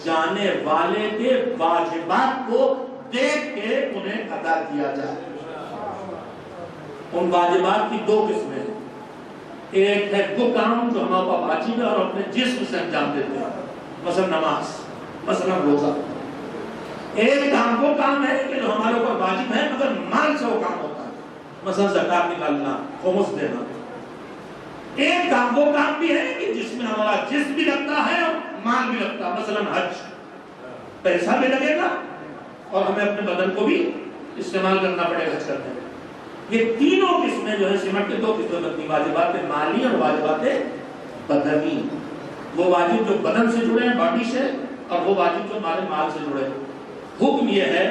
جانے والے کے واجبات کو دیکھ کے انہیں ادا کیا جائے۔ ان واجبات کی 2 قسمیں ہیں، ایک ہے وہ کام جو ہمارے پاس واجب ہے اور اپنے جسم سے انجام دیتے ہیں، مثلا نماز، مثلا روزہ۔ ایک کام وہ کام ہے کہ جو ہمارے اوپر واجب ہے مگر مال سے وہ کام ہوتا ہے، مثلا زکات نکالنا، خمس دینا۔ ایک کام وہ کام بھی ہے کہ جس میں ہمارا جسم بھی لگتا ہے اور مال بھی لگتا ہے، مثلا حج، پیسہ بھی لگے گا اور ہمیں اپنے بدن کو بھی استعمال کرنا پڑے گا حج کرنے میں۔ یہ تینوں قسمیں جو ہے سمٹ کے 2 قسمیں بنتی، واجبات مالی اور واجبات بدنی۔ وہ واجب جو بدن سے جڑے ہیں، باڈی سے، اور وہ واجب جو ہمارے مال سے جڑے ہیں۔ حکم یہ ہے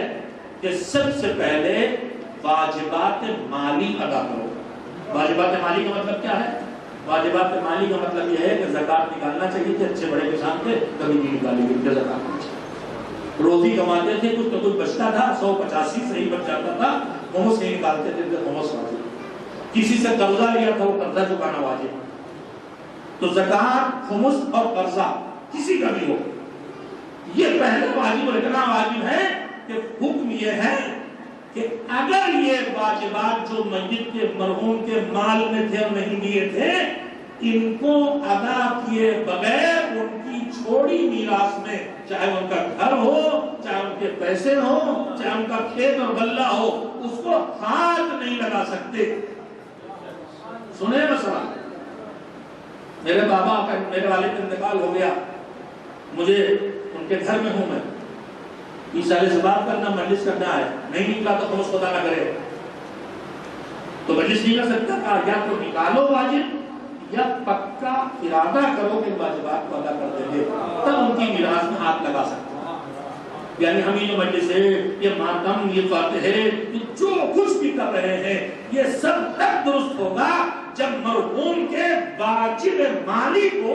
کہ سب سے پہلے واجبات مالی ادا کرو۔ واجبات مالی کا مطلب کیا ہے؟ واجبات مالی کا مطلب یہ ہے کہ زکات نکالنا چاہیے تھے، اچھے بڑے کسان تھے، کبھی نہیں نکالی گئی زکات۔ روزی کماتے تھے، کچھ تو کچھ بچتا تھا، 185 صحیح بچ جاتا تھا، خمس نہیں نکالتے تھے تو خمس واجب۔ کسی سے قرضہ لیا تھا، وہ قرضہ چکانا واجب۔ تو زکات، خمس اور قرضہ کسی کا بھی ہو، یہ پہلے واجب رکھنا واجب ہے۔ کہ حکم یہ ہے کہ اگر یہ واجبات جو میت کے مرحوم کے مال میں تھے اور نہیں دیے تھے، ان کو ادا کیے بغیر ان کی چھوڑی میراث میں، چاہے ان کا گھر ہو، چاہے ان کے پیسے ہو، چاہے ان کا کھیت اور غلہ ہو، اس کو ہاتھ نہیں لگا سکتے۔ سنیں مسئلہ، میرے والد کا انتقال ہو گیا، مجھے ان کے گھر میں ہوں میں، ایسالے سے بات کرنا، مجلس کرنا ہے، نہیں نکلا تو خمس خدا نہ کرے، تو مجلس نہیں کر سکتا، کہا یا تو نکالو واجب یا پکا ارادہ کرو کہ واجبات کو ادا کر دیں گے، تب ان کی میراث میں ہاتھ لگا سکتے ہیں۔ یعنی ہم یہ مجلس ہے، یہ ماتم، یہ فاتح ہے، یہ جو کچھ بھی کر رہے ہیں، یہ سب تک درست ہوگا جب مرحوم کے واجب مالی کو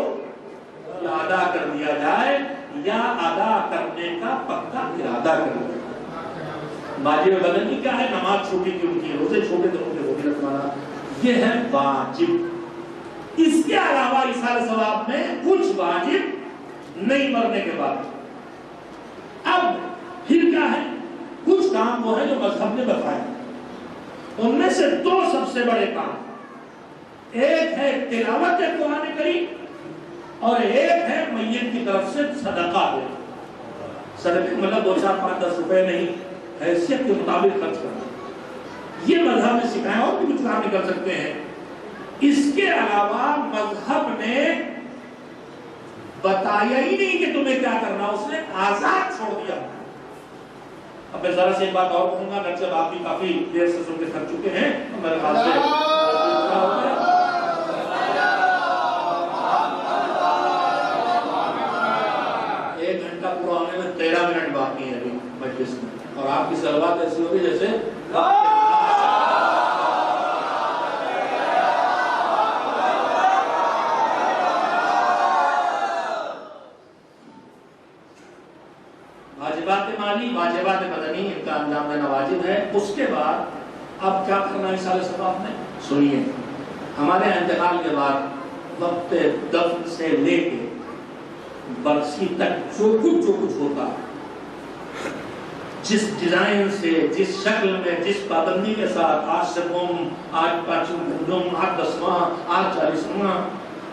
یا ادا کر دیا جائے یا ادا کرنے کا پکا ارادہ کر دیا جائے۔ واجب بدن کی کیا ہے؟ نماز چھوٹی کی ان کی، روزے چھوٹے تو ان کے ہوگی رکھوانا، یہ ہے واجب۔ اس کے علاوہ ایثار ثواب میں کچھ واجب نہیں مرنے کے بعد۔ اب پھر کیا ہے؟ کچھ کام وہ ہے جو مذہب نے بتائے، ان میں سے دو سب سے بڑے کام، ایک ہے تلاوت قرآن کریم اور ایک ہے میت کی طرف سے صدقہ دے۔ صدقہ مطلب 2 4 5 10 روپے نہیں، حیثیت کے مطابق خرچ کرنا، یہ مذہب نے سکھایا، اور بھی کچھ کام نہیں کر سکتے ہیں۔ اس کے علاوہ مذہب نے بتایا ہی نہیں کہ تمہیں کیا کرنا، اس نے آزاد چھوڑ دیا۔ اب میں ذرا سے ایک بات اور کہوں گا، اگرچہ آپ بھی کافی دیر سے سن کے تھک چکے ہیں، میرے خیال سے 1 گھنٹہ پورا ہونے میں 13 منٹ باقی ہے ابھی مجلس میں، اور آپ کی صلوات ایسی ہوگی جیسے واجبات مالی، واجبات بدنی، ان کا انجام دینا واجب ہے۔ اس کے بعد اب کیا کرنا ہے ایثار ثواب میں؟ سنیے، ہمارے انتقال کے بعد وقت دفن سے لے کے برسی تک جو کچھ ہوتا ہے، جس ڈیزائن سے، جس شکل میں، جس پابندی کے ساتھ، آج سبم، آج پانچم گندم، آج 10واں، آج 40واں،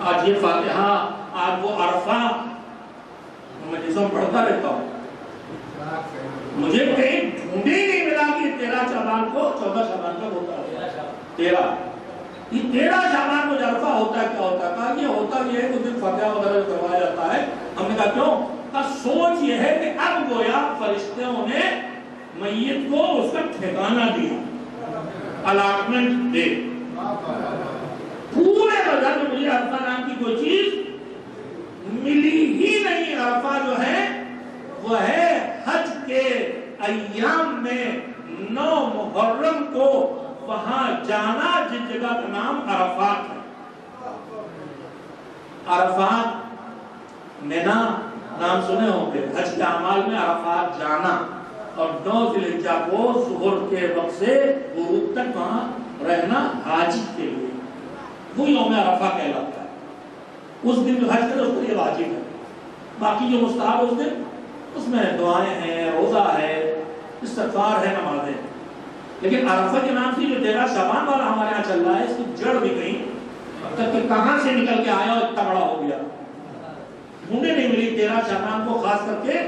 آج یہ فاتحہ، آج وہ عرفہ، میں جسم پڑھتا رہتا ہوں، مجھے کہیں ڈھونڈے ہی نہیں ملا کہ 13 شعبان کو 14 شعبان کا ہوتا ہے 13 یہ 13 شعبان کو عرفہ ہوتا ہے، کیا ہوتا ہے؟ کہا یہ ہوتا یہ ہے کہ دن فاتحہ وغیرہ کروایا جاتا ہے۔ ہم نے کہا کیوں؟ کہا سوچ یہ ہے کہ اب گویا فرشتوں نے میت کو اس کا ٹھکانہ دیا، الاٹمنٹ دے۔ پورے مذہب میں مجھے عرفہ نام کی کوئی چیز ملی ہی نہیں۔ عرفہ جو ہے وہ ہے حج کے ایام میں 9 محرم کو وہاں جانا، جس جگہ کا نام عرفات ہے۔ عرفات مینا نام سنے ہوں گے، حج کے اعمال میں عرفات جانا، اور 9 ذی الحجہ کو ظہر کے وقت سے غروب تک وہاں رہنا حاجی کے لیے، وہ یوم عرفہ کہلاتا ہے۔ اس دن جو حج کرے اس کو یہ واجب ہے، باقی جو مستحب اس دن اس میں دعائیں ہیں، روزہ ہے، استغفار ہے، نمازیں۔ لیکن عرفہ کے نام سے جو 13 شعبان والا ہمارے یہاں چل رہا ہے، اس کی جڑ بھی کہیں کہ کہاں سے نکل کے آیا اور اتنا بڑا ہو گیا، ڈھونڈے نہیں ملی۔ 13 شعبان کو خاص کر کے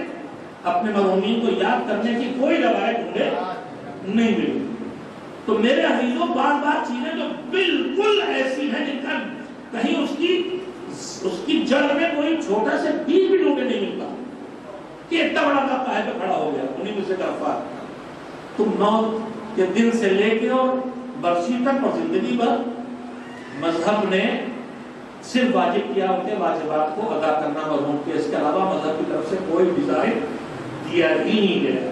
اپنے مرحومین کو یاد کرنے کی کوئی روایت ڈھونڈے نہیں ملی۔ تو میرے عزیزوں، بعض چیزیں جو بالکل ایسی ہیں جن کا کہیں اس کی جڑ میں کوئی چھوٹا سے بیج بھی ڈھونڈے نہیں ملتا کہ اتنا بڑا طبقہ ہے تو کھڑا ہو گیا، انہیں مجھ سے کرفار۔ تم موت کے دن سے لے کے اور برسی تک اور زندگی بھر مذہب نے صرف واجب کیا ان کے واجبات کو ادا کرنا مرحوم کے، اس کے علاوہ مذہب کی طرف سے کوئی ڈیزائن دیا ہی نہیں گیا۔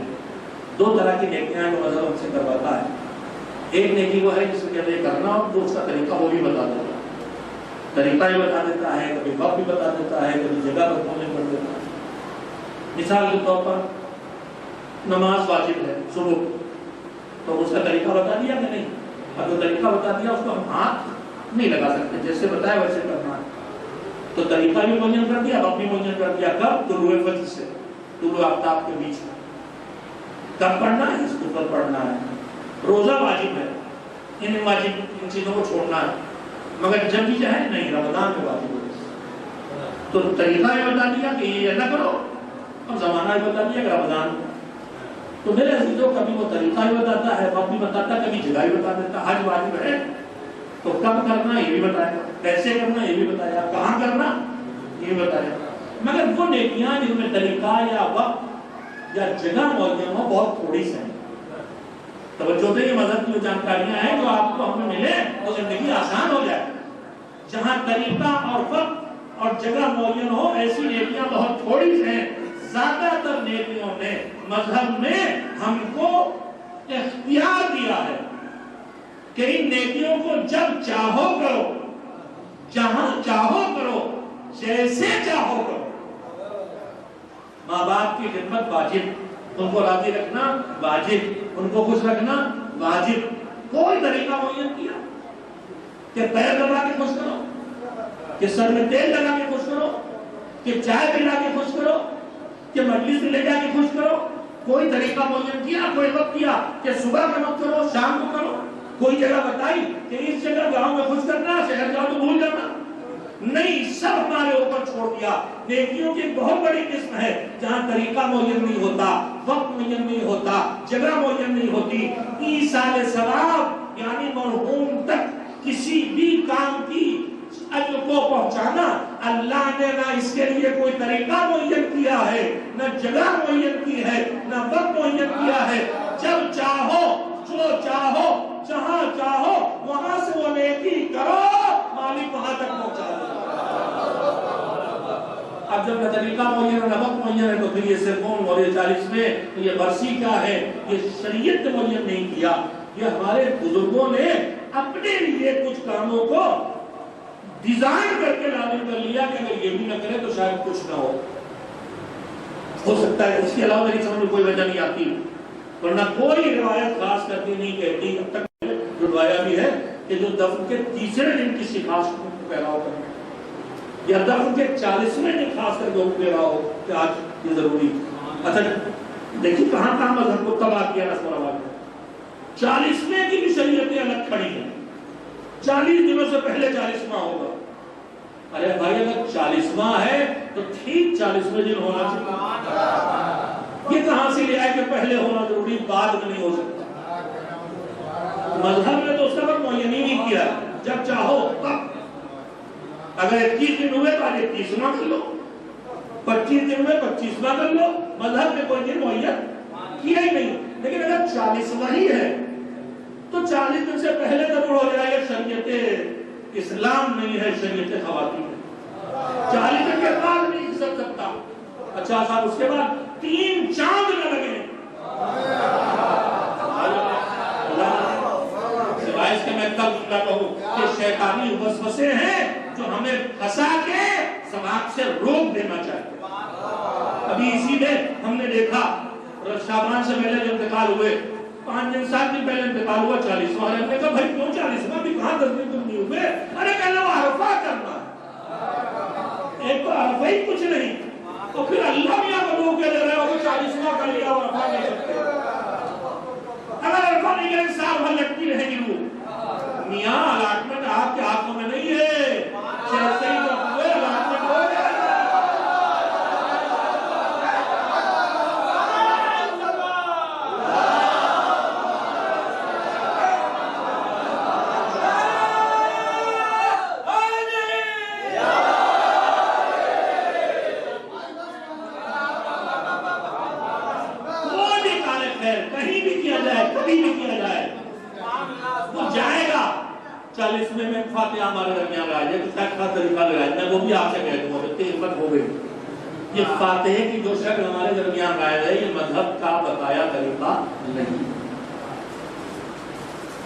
2 طرح کی نیکیاں جو مذہب ہم سے کرواتا ہے، ایک نیکی وہ ہے جس کو کہتے ہیں کرنا، اور دوسرا طریقہ وہ بھی بتا دیتا ہے، طریقہ ہی بتا دیتا ہے، کبھی وقت بھی بتا دیتا ہے، کبھی جگہ بتانے پڑ دیتا ہے۔ مثال کے طور پر نماز واجب ہے صبح، تو اس کا طریقہ بتا دیا کہ نہیں؟ اور جو طریقہ بتا دیا اس کو ہم ہاتھ نہیں لگا سکتے، جیسے بتایا ویسے کرنا ہے۔ تو طریقہ بھی معین کر دیا، وقت بھی معین کر دیا، کب؟ طلوع فجر سے طلوع آفتاب کے بیچ میں کب پڑھنا ہے، اس کے اوپر پڑھنا ہے۔ روزہ واجب ہے، ان چیزوں کو چھوڑنا ہے، مگر جب بھی چاہے نہیں، رمضان میں واجب ہے۔ تو طریقہ یہ بتا دیا کہ یہ نہ کرو، اور زمانہ بھی بتا دیا کہ رمضان۔ تو میرے عزیزوں، کبھی وہ طریقہ بھی بتاتا ہے، وقت بھی بتاتا ہے، کبھی جگہ بھی بتا دیتا ہے۔ حج واجب ہے تو کب کرنا یہ بھی بتائے گا۔ کیسے کرنا یہ بھی بتایا، کہاں کرنا یہ بھی بتایا، مگر وہ نیکیاں جن میں طریقہ یا وقت یا جگہ معین ہو بہت تھوڑی سی ہیں۔ توجہ دیں، یہ مذہب کی جو جانکاریاں ہیں جو آپ کو ہمیں ملے وہ زندگی آسان ہو جائے۔ جہاں طریقہ اور وقت اور جگہ معین ہو ایسی نیکیاں بہت تھوڑی ہیں۔ زیادہ تر نیکیوں نے مذہب نے ہم کو اختیار دیا ہے کہ ان نیکیوں کو جب چاہو کرو، جہاں چاہو کرو، جیسے چاہو کرو۔ ماں باپ کی خدمت واجب، ان کو راضی رکھنا واجب، ان کو خوش رکھنا واجب۔ کوئی طریقہ معین کیا کہ پیر دبا کے خوش کرو، کہ سر میں تیل لگا کے خوش کرو، کہ چائے پلا کے خوش کرو، کہ مجلس میں لے جا کے خوش کرو؟ کوئی طریقہ معین کیا، کوئی وقت کیا کہ صبح کا وقت کرو، شام کو کرو؟ کوئی جگہ بتائی کہ اس جگہ گاؤں میں خوش کرنا، شہر جاؤ تو بھول جانا؟ نہیں، سب ہمارے اوپر چھوڑ دیا۔ نیکیوں کی بہت بڑی قسم ہے جہاں طریقہ معین نہیں ہوتا، وقت معین نہیں ہوتا، جگہ معین نہیں ہوتی۔ ایصال ثواب یعنی مرحوم تک کسی بھی کام کی اجر کو پہنچانا، اللہ نے نہ اس کے لیے کوئی طریقہ معین کیا ہے، نہ جگہ معین کی ہے، نہ وقت معین کیا ہے۔ جب چاہو، جو چاہو، جہاں چاہو وہاں سے وہ نیکی کرو، مالک وہاں تک پہنچا دے۔ اب جب نہ طریقہ معین ہے نہ وقت معین ہے تو پھر یہ صرف اور یہ 40 میں یہ برسی کیا ہے؟ یہ شریعت نے معین نہیں کیا، یہ ہمارے بزرگوں نے اپنے لیے کچھ کاموں کو ڈیزائن کر کے لازم کر لیا کہ اگر یہ بھی نہ کرے تو شاید کچھ نہ ہو سکتا ہے۔ اس کے علاوہ میری سمجھ میں کوئی وجہ نہیں آتی، ورنہ کوئی روایت خاص کرتی نہیں کہتی۔ اب تک جو روایت بھی ہے کہ جو دفن کے 30ویں دن کسی خاص کو پہراؤ کرنا یا دفن کے 40ویں دن خاص کر کے پہراؤ ہو کہ آج یہ ضروری۔ اچھا دیکھیے کہاں کہاں مذہب کو تباہ کیا رسم و رواج نے۔ 40ویں کی بھی شریعتیں الگ کھڑی ہیں، 40 دنوں سے پہلے 40واں ہوگا۔ ارے بھائی اگر 40واں ہے تو ٹھیک 40ویں دن ہونا چاہیے۔ یہ کہاں سے لے آئے کہ پہلے ہونا ضروری، بعد میں نہیں ہو سکتا؟ مذہب نے تو اس کا وقت معین ہی نہیں کیا، جب چاہو تب۔ اگر 21 دن ہوئے تو آج 21واں کر لو، 25 دن ہوئے 25واں کر لو، مذہب نے کوئی دن معین کیا ہی نہیں۔ لیکن اگر 40واں ہی ہے تو 40 دن سے پہلے ضرور ہو جائے گا۔ شریعت اسلام نہیں ہے، شریعت خواتین ہے۔ 40 دن کے بعد نہیں سب سکتا۔ اچھا صاحب اس کے بعد 3 چاند نہ لگے، سوائے اس کے میں تب نہ کہوں کہ شیطانی وسوسے ہیں جو ہمیں پھنسا کے ثواب سے روک دینا چاہتے۔ ابھی اسی میں ہم نے دیکھا شعبان سے پہلے جو انتقال ہوئے 5 دن 7 دن پہلے انتقال ہوا 40واں، ہم نے کہا بھائی کیوں 40واں بھی کہاں 10 دن تم نہیں ہوئے؟ ارے کہنا وہ عرفہ کرنا، ایک تو عرفہ ہی کچھ نہیں، تو پھر اللہ بھی آپ لوگ کہہ رہے ہو کہ 40واں کر لیا اور عرفہ نہیں کرتے۔ اگر عرفہ نہیں کریں سال بھر لگتی رہے گی وہ۔ میاں الاٹمنٹ آپ کے ہاتھوں میں نہیں ہے، جیسے ہی تو ہوئے الاٹمنٹ ہو جائے۔ کہیں بھی کیا جائے، کبھی بھی کیا جائے، وہ جائے گا۔ 40ویں میں فاتحہ ہمارے درمیان آ جائے، کس کا طریقہ لگائے، میں وہ بھی آپ سے کہہ دوں گا، اتنی ہمت ہو گئی۔ یہ فاتحے کی جو شکل ہمارے درمیان آئے ہے، یہ مذہب کا بتایا طریقہ نہیں۔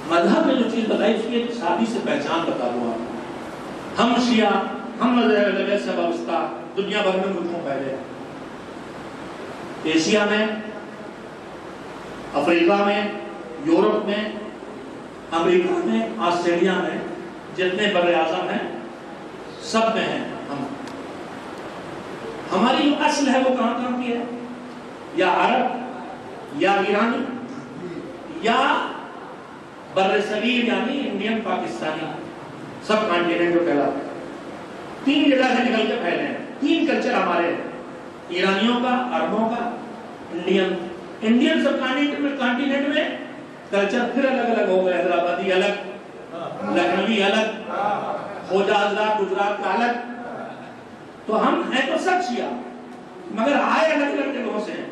مذہب نے جو چیز بتائی اس کی ایک شادی سے پہچان بتا دوں آپ۔ ہم شیعہ، ہم مذہب سے وابستہ دنیا بھر میں ملکوں پہلے، ایشیا میں، افریقہ میں، یورپ میں، امریکہ میں، آسٹریلیا میں، جتنے بر اعظم ہیں سب میں ہیں ہم۔ ہماری جو اصل ہے وہ کہاں کی ہے؟ یا عرب، یا ایرانی، یا بر صغیر یعنی انڈین پاکستانی، سب کانٹیننٹ جو کہلاتے ہیں۔ 3 جگہ سے نکل کے پھیلے ہیں، 3 کلچر ہمارے ہیں، ایرانیوں کا، عربوں کا، انڈین سب کانٹیننٹ میں کلچر پھر الگ الگ ہو گئے، حیدرآبادی الگ، لکھنوی الگ، خوجہ حضرات گجرات کا الگ، تو ہم ہیں تو سب شیعہ مگر آئے الگ الگ جگہوں سے ہیں۔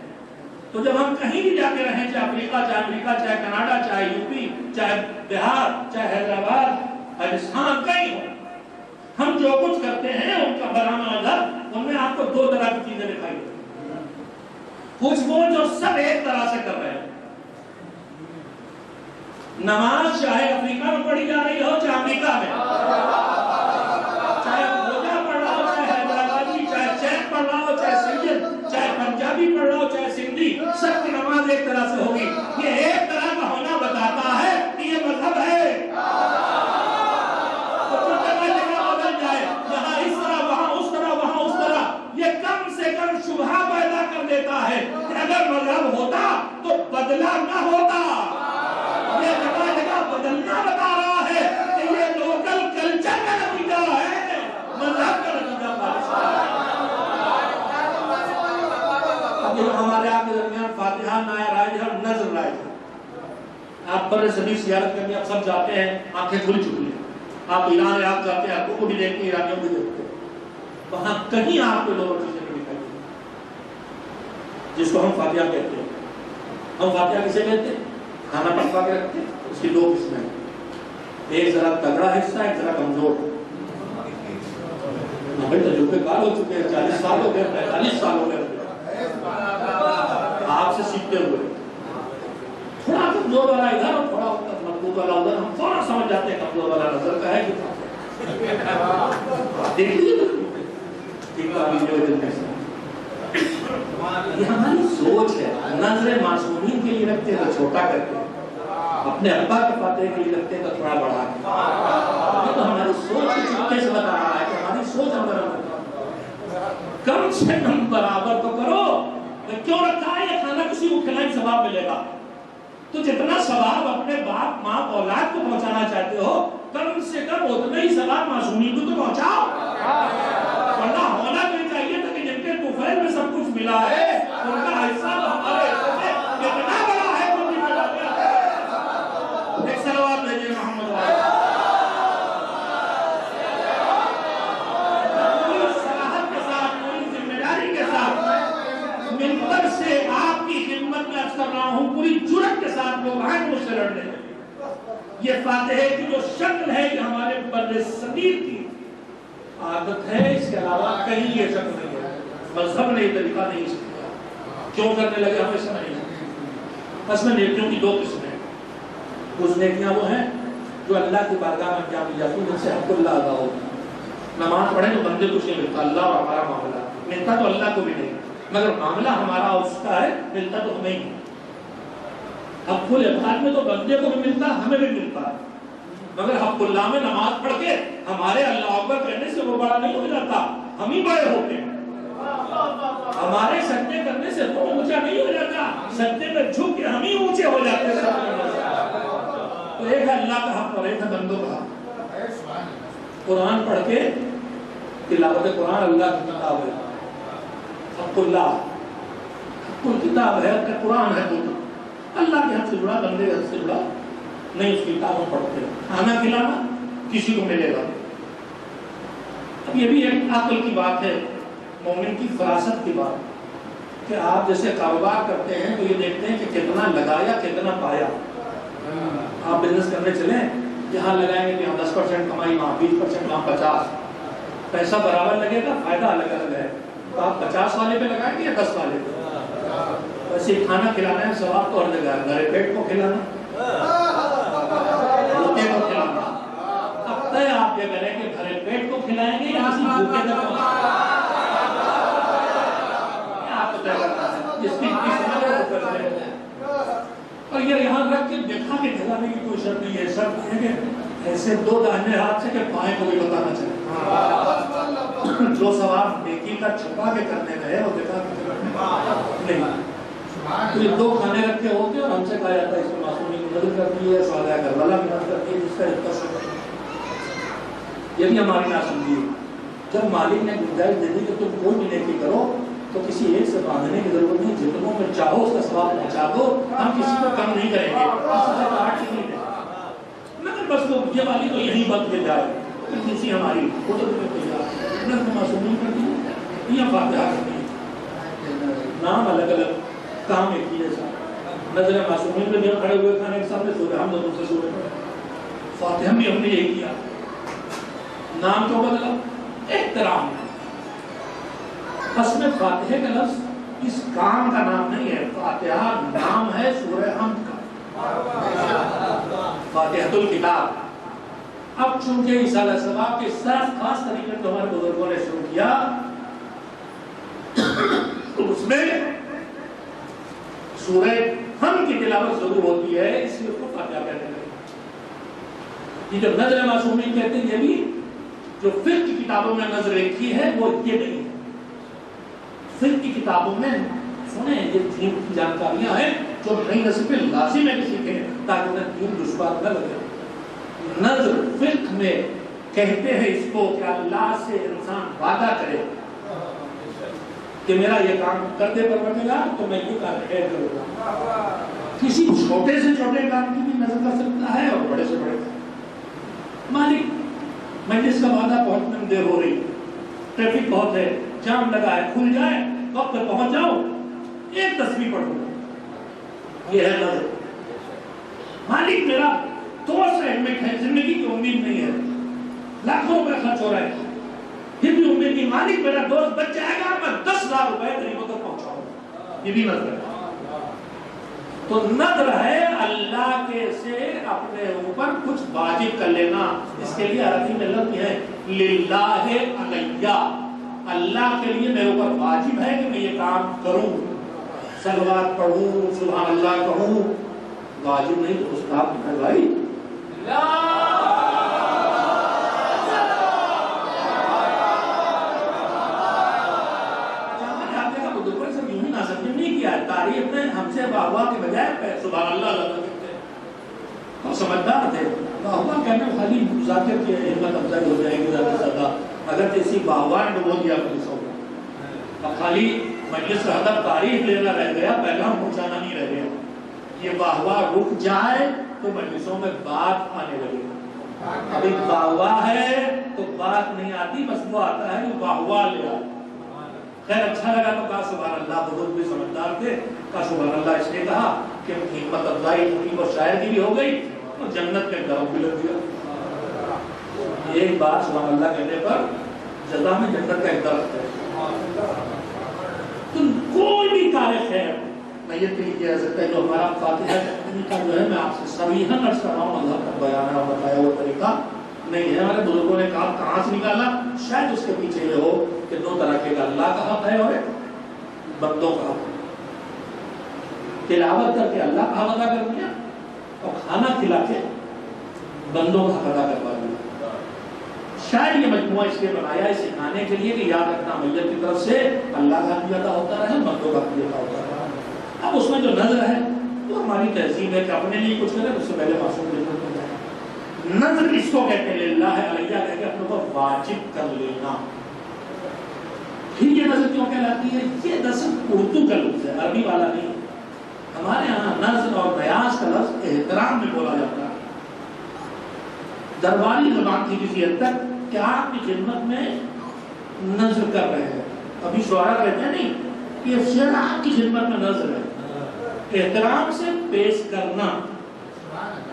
تو جب ہم کہیں بھی جا کے رہیں، چاہے افریقہ، چاہے امریکہ، چاہے کینیڈا، چاہے یو پی، چاہے بہار، چاہے حیدرآباد، راجستھان، کہیں ہو، ہم جو کچھ کرتے ہیں ان کا برہنہ مذہب، ان میں آپ کو دو طرح کی چیزیں دکھائی دیں۔ کچھ وہ جو سب ایک طرح سے کر رہے ہیں، نماز چاہے افریقہ میں پڑھی جا رہی ہو چاہے امریکہ میں، چاہے روزہ پڑھ رہا ہو چاہے حیدرآبادی، چاہے چیک پڑھ رہا ہو چاہے سید، چاہے پنجابی پڑھ رہا ہو چاہے سندھی، سب کی نماز ایک طرح سے ہوگی۔ یہ ایک طرح کا ہونا بتاتا ہے کہ یہ مذہب ہے۔ تو جگہ جگہ بدل جائے، یہاں اس طرح، وہاں اس طرح، وہاں اس طرح، یہ کم سے کم شبہہ پیدا کر دیتا ہے کہ اگر مذہب ہوتا تو بدلا نہ ہوتا۔ یہ جگہ جگہ بدلنا بتا رہا ہے کہ یہ لوکل کلچر کا نتیجہ ہے، مذہب کا نتیجہ اب یہ ہمارے آپ کے درمیان فاتحہ نائے رائج ہے، نظر رائج ہے۔ آپ بر صغیر زیارت کرنے آپ سب جاتے ہیں، آنکھیں کھل چکی ہیں۔ آپ ایران عراق جاتے ہیں، عربوں کو بھی دیکھتے ہیں، ایرانیوں کو بھی دیکھتے ہیں، وہاں کہیں آپ کو لوگوں چیزیں نہیں دکھائی جس کو ہم فاتحہ کہتے ہیں۔ ہم فاتحہ کسے کہتے ہیں؟ کھانا پکوا کے رکھتے ہیں، اس کی دو قسمیں ہیں، ایک ذرا تگڑا حصہ، ایک ذرا کمزور۔ ہمیں تجربے کار ہو چکے ہیں، 40 سال ہو گئے، 45 سال ہو گئے آپ سے سیکھتے ہوئے۔ تھوڑا کمزور والا ادھر اور تھوڑا مضبوط والا ادھر، ہم فوراً سمجھ جاتے ہیں کمزور والا نظر کا ہے کہ دیکھیے یہ ہماری سوچ ہے۔ نظر معصومین کے لیے رکھتے ہیں تو چھوٹا کرتے ہیں، اپنے ابا کے فاتحے کے لیے رکھتے ہیں تو تھوڑا بڑھا کے۔ یہ تو ہماری سوچ کے چکے سے بتا رہا ہے کہ ہماری سوچ ہمارا کم سے کم برابر تو کرو۔ کیوں رکھا ہے یہ کھانا؟ کسی کو کھلائیں ثواب ملے گا، تو جتنا ثواب اپنے باپ ماں اولاد کو پہنچانا چاہتے ہو، کم سے کم اتنا ہی ثواب معصومین کو تو پہنچاؤ۔ ورنہ ہونا بھی چاہیے تھا کہ جن کے طفیل میں سب کچھ ملا ہے ان کا حصہ ہمارے کتنا بڑا ہے، وہ بھی ملا ہے۔ ایک صلوات بھیجیے محمد والے۔ پوری صراحت کے ساتھ، پوری ذمہ داری کے ساتھ منبر سے آپ کی خدمت میں عرض کر رہا ہوں، پوری جرأت کے ساتھ لوگ آئیں مجھ سے لڑنے۔ یہ فاتحے کی جو شکل ہے یہ ہمارے بر صغیر کی عادت ہے، اس کے علاوہ کہیں یہ شکل نہیں ہے۔ مذہب نے یہ طریقہ نہیں سکھایا، کیوں کرنے لگے ہمیں سمجھ نہیں آتا۔ اصل نیکیوں کی دو قسمیں ہیں، کچھ نیکیاں وہ ہیں جو اللہ کی بارگاہ میں انجام دی جاتی ہیں، جن سے حق اللہ ادا ہوتا ہے۔ نماز پڑھیں تو بندے کچھ نہیں ملتا، اللہ اور ہمارا معاملہ ملتا تو اللہ کو بھی نہیں، مگر معاملہ ہمارا اس کا ہے، ملتا تو ہمیں ہی۔ حق العباد میں تو بندے کو بھی ملتا، ہمیں بھی ملتا ہے، مگر حق اللہ میں نماز پڑھ کے ہمارے اللہ اکبر کہنے سے وہ بڑا نہیں ہو جاتا، ہم ہی بڑے ہوتے ہیں۔ ہمارے سجدے کرنے سے وہ اونچا نہیں ہو جاتا، سجدے میں جھک کے ہم ہی اونچے ہو جاتے ہیں۔ تو ایک ہے اللہ کا حق اور ایک ہے بندوں کا حق۔ قرآن پڑھ کے تلاوت قرآن اللہ کی کتاب ہے، حق اللہ حق الکتاب ہے، قرآن ہے، اللہ کے حق سے جڑا، بندے کے حق سے جڑا نہیں۔ اس کی کتاب ہم پڑھتے ہیں، کھانا کھلانا کسی کو ملے گا۔ اب یہ بھی ایک عقل کی بات ہے، مومن کی فراست کی بات، کہ آپ جیسے کاروبار کرتے ہیں تو یہ دیکھتے ہیں کہ کتنا لگایا کتنا پایا۔ آپ بزنس کرنے چلیں، یہاں لگائیں گے کہ یہاں 10% کمائی، وہاں 20%، وہاں 50%، پیسہ برابر لگے گا، فائدہ الگ الگ ہے۔ تو آپ 50 والے پہ لگائیں گے یا 10 والے پہ؟ ویسے کھانا کھلانا ہے، ثواب تو ہر جگہ ہے، بھرے پیٹ کو کھلانا، بھوکے کو کھلانا۔ اب طے آپ یہ کریں کہ بھرے پیٹ کو کھلائیں گے یا کسی بھوکے کو؟ آپ کو طے کرنا ہے، جس کی قسمت ہے وہ کرتے ہیں۔ اور یہ یہاں رکھ کے دکھا کے کھلانے کی کوئی شرط نہیں ہے، شرط ہے کہ ایسے دو داہنے ہاتھ سے کہ پائیں کو بھی بتانا چاہیے۔ جو ثواب نیکی کا چھپا کے کرنے میں ہے وہ دکھا کے نہیں۔ تو یہ دو کھانے رکھے ہوتے ہیں اور ہم سے کہا جاتا ہے اس میں معصومی کی مدد کرتی ہے، سوالہ گھر والا کی مدد کرتی ہے، جس کا اتنا شکر ہے۔ یہ بھی ہماری ناسمجھی ہے۔ جب مالک نے گنجائش دے دی کہ تم کوئی بھی نیکی کرو تو کسی ایک سے باندھنے کی ضرورت نہیں، جتنوں میں چاہو اس کا ثواب پہنچا دو، ہم کسی کو کم نہیں کریں گے، کسی سے کاٹ نہیں دیں گے، مگر بس وہ یہ والی تو یہی بات کے جائے، کسی ہماری خود میں تیار نظر معصومی کرنی ہے یا فاتحہ کرنی ہے، نام الگ الگ کام ایک ہی جیسا. نظر معصومی میں بھی کھڑے ہوئے کھانے کے سامنے سورے ہم دونوں سے سورے پڑے، فاتحہ بھی ہم نے یہی کیا. نام تو بدلا، احترام. اس میں فاتحہ کا لفظ اس کام کا نام نہیں ہے، فاتحہ نام ہے سورہ حمد کا، فاتحۃ الکتاب. اب چونکہ عیسیٰ علیہ السلام کے ساتھ خاص طریقے سے ہمارے بزرگوں نے شروع کیا تو اس میں سورہ حمد کی تلاوت ضرور ہوتی ہے، اس لیے اس کو فاتحہ کہتے ہیں. یہ جو نظر معصومی کہتے ہیں، یہ بھی جو فقہ کی کتابوں میں نظر رکھی ہے وہ یہ نہیں ہے. فقہ کی کتابوں میں سنیں یہ دین کی جانکاریاں ہیں جو نئی نسل پہ لازم ہے کہ سیکھیں تاکہ انہیں دین دشوار نہ لگے. نظر فقہ میں کہتے ہیں اس کو کہ اللہ سے انسان وعدہ کرے کہ میرا یہ کام کر دے پروردگار تو میں یہ کام خیر کروں گا. کسی چھوٹے سے چھوٹے کام کی بھی نظر کر سکتا ہے اور بڑے سے بڑے. مالک مجلس کا وعدہ پہنچنے میں دیر ہو رہی، ٹریفک بہت ہے، جام لگا ہے، کھل جائے وقت پہ پہنچ جاؤ، ایک تسبیح پڑھو. یہ ہے نظر. مالک میرا 2 اسائنمنٹ ہے، زندگی کی امید نہیں ہے، لاکھوں روپے خرچ ہو رہا ہے، پھر بھی امید نہیں. مالک میرا دوست بچ جائے گا، میں 10 لاکھ روپے غریبوں تک پہنچاؤں. یہ بھی نظر ہے. تو نظر ہے اللہ کے سے اپنے اوپر کچھ واجب کر لینا. اس کے لیے عربی میں لفظ ہے للہ علیہ، اللہ کے لیے میرے اوپر واجب ہے کہ میں یہ کام کروں، صلوات پڑھوں، سبحان اللہ کہوں. واجب نہیں تو استاد ہے بھائی. تاریخ میں ہم سے واہ کے بجائے سبحان اللہ کہتے ہیں. ہم سمجھدار تھے، واہ کہنے خالی ذاکر کی ہمت افزائی ہو جائے گی زیادہ سے زیادہ. اگر کسی واہ نے ڈبو دیا اپنی سو اب خالی مجلس کا ہدف تعریف لینا رہ گیا، پیغام پہنچانا نہیں رہ گیا. یہ واہ رک جائے تو مجلسوں میں بات آنے لگے. ابھی واہ ہے تو بات نہیں آتی، بس وہ آتا ہے کہ واہ لے آتا. خیر اچھا لگا تو کہا سبحان اللہ. بہت بھی سمجھدار تھے، کہا سبحان اللہ. اس نے کہا کہ ہمت افزائی حکیم اور شاعر کی بھی ہو گئی اور جنت میں درم بھی لگ گیا. ایک بار سبحان اللہ کہنے پر جزا میں جنت کا ایک درخت ہے. تو کوئی بھی کار خیر نیت کے لیے کیا جا سکتا ہے. جو ہمارا فاتحہ کا جو ہے میں آپ سے صریحاً عرض کر رہا ہوں، اللہ کا بیان اور بتایا ہوا طریقہ نہیں ہے. ہمارے بزرگوں نے کہا کہاں سے نکالا؟ شاید اس کے پیچھے یہ ہو کہ 2 طرح کے اللہ کا حق ہے اور بندوں کا حق ہے. تلاوت کر کے اللہ کا حق ادا کر دیا اور کھانا کھلا کے بندوں کا حق ادا کروا دیا. شاید یہ مجموعہ اس لیے بنایا ہے سکھانے کے لیے کہ یاد رکھنا میت کی طرف سے اللہ کا حق بھی ادا ہوتا رہے، بندوں کا حق بھی ادا ہوتا رہے. اب اس میں جو نظر ہے وہ ہماری تہذیب ہے کہ اپنے لیے کچھ کرے اس سے پہلے معصوم جنت ہو جائے. نظر اس کو کہتے ہیں للہ علیہ، کہہ کے اپنے کو واجب کر لینا. پھر یہ نظر کیوں کہلاتی ہے؟ یہ دراصل اردو کا لفظ ہے، عربی والا نہیں. ہمارے ہاں نظر اور نیاز کا لفظ احترام میں بولا جاتا ہے. درباری زبان تھی کسی حد تک کہ آپ کی خدمت میں نظر کر رہے ہیں. ابھی شعرا کہتے ہیں نہیں، یہ شعر آپ کی خدمت میں نظر ہے. احترام سے پیش کرنا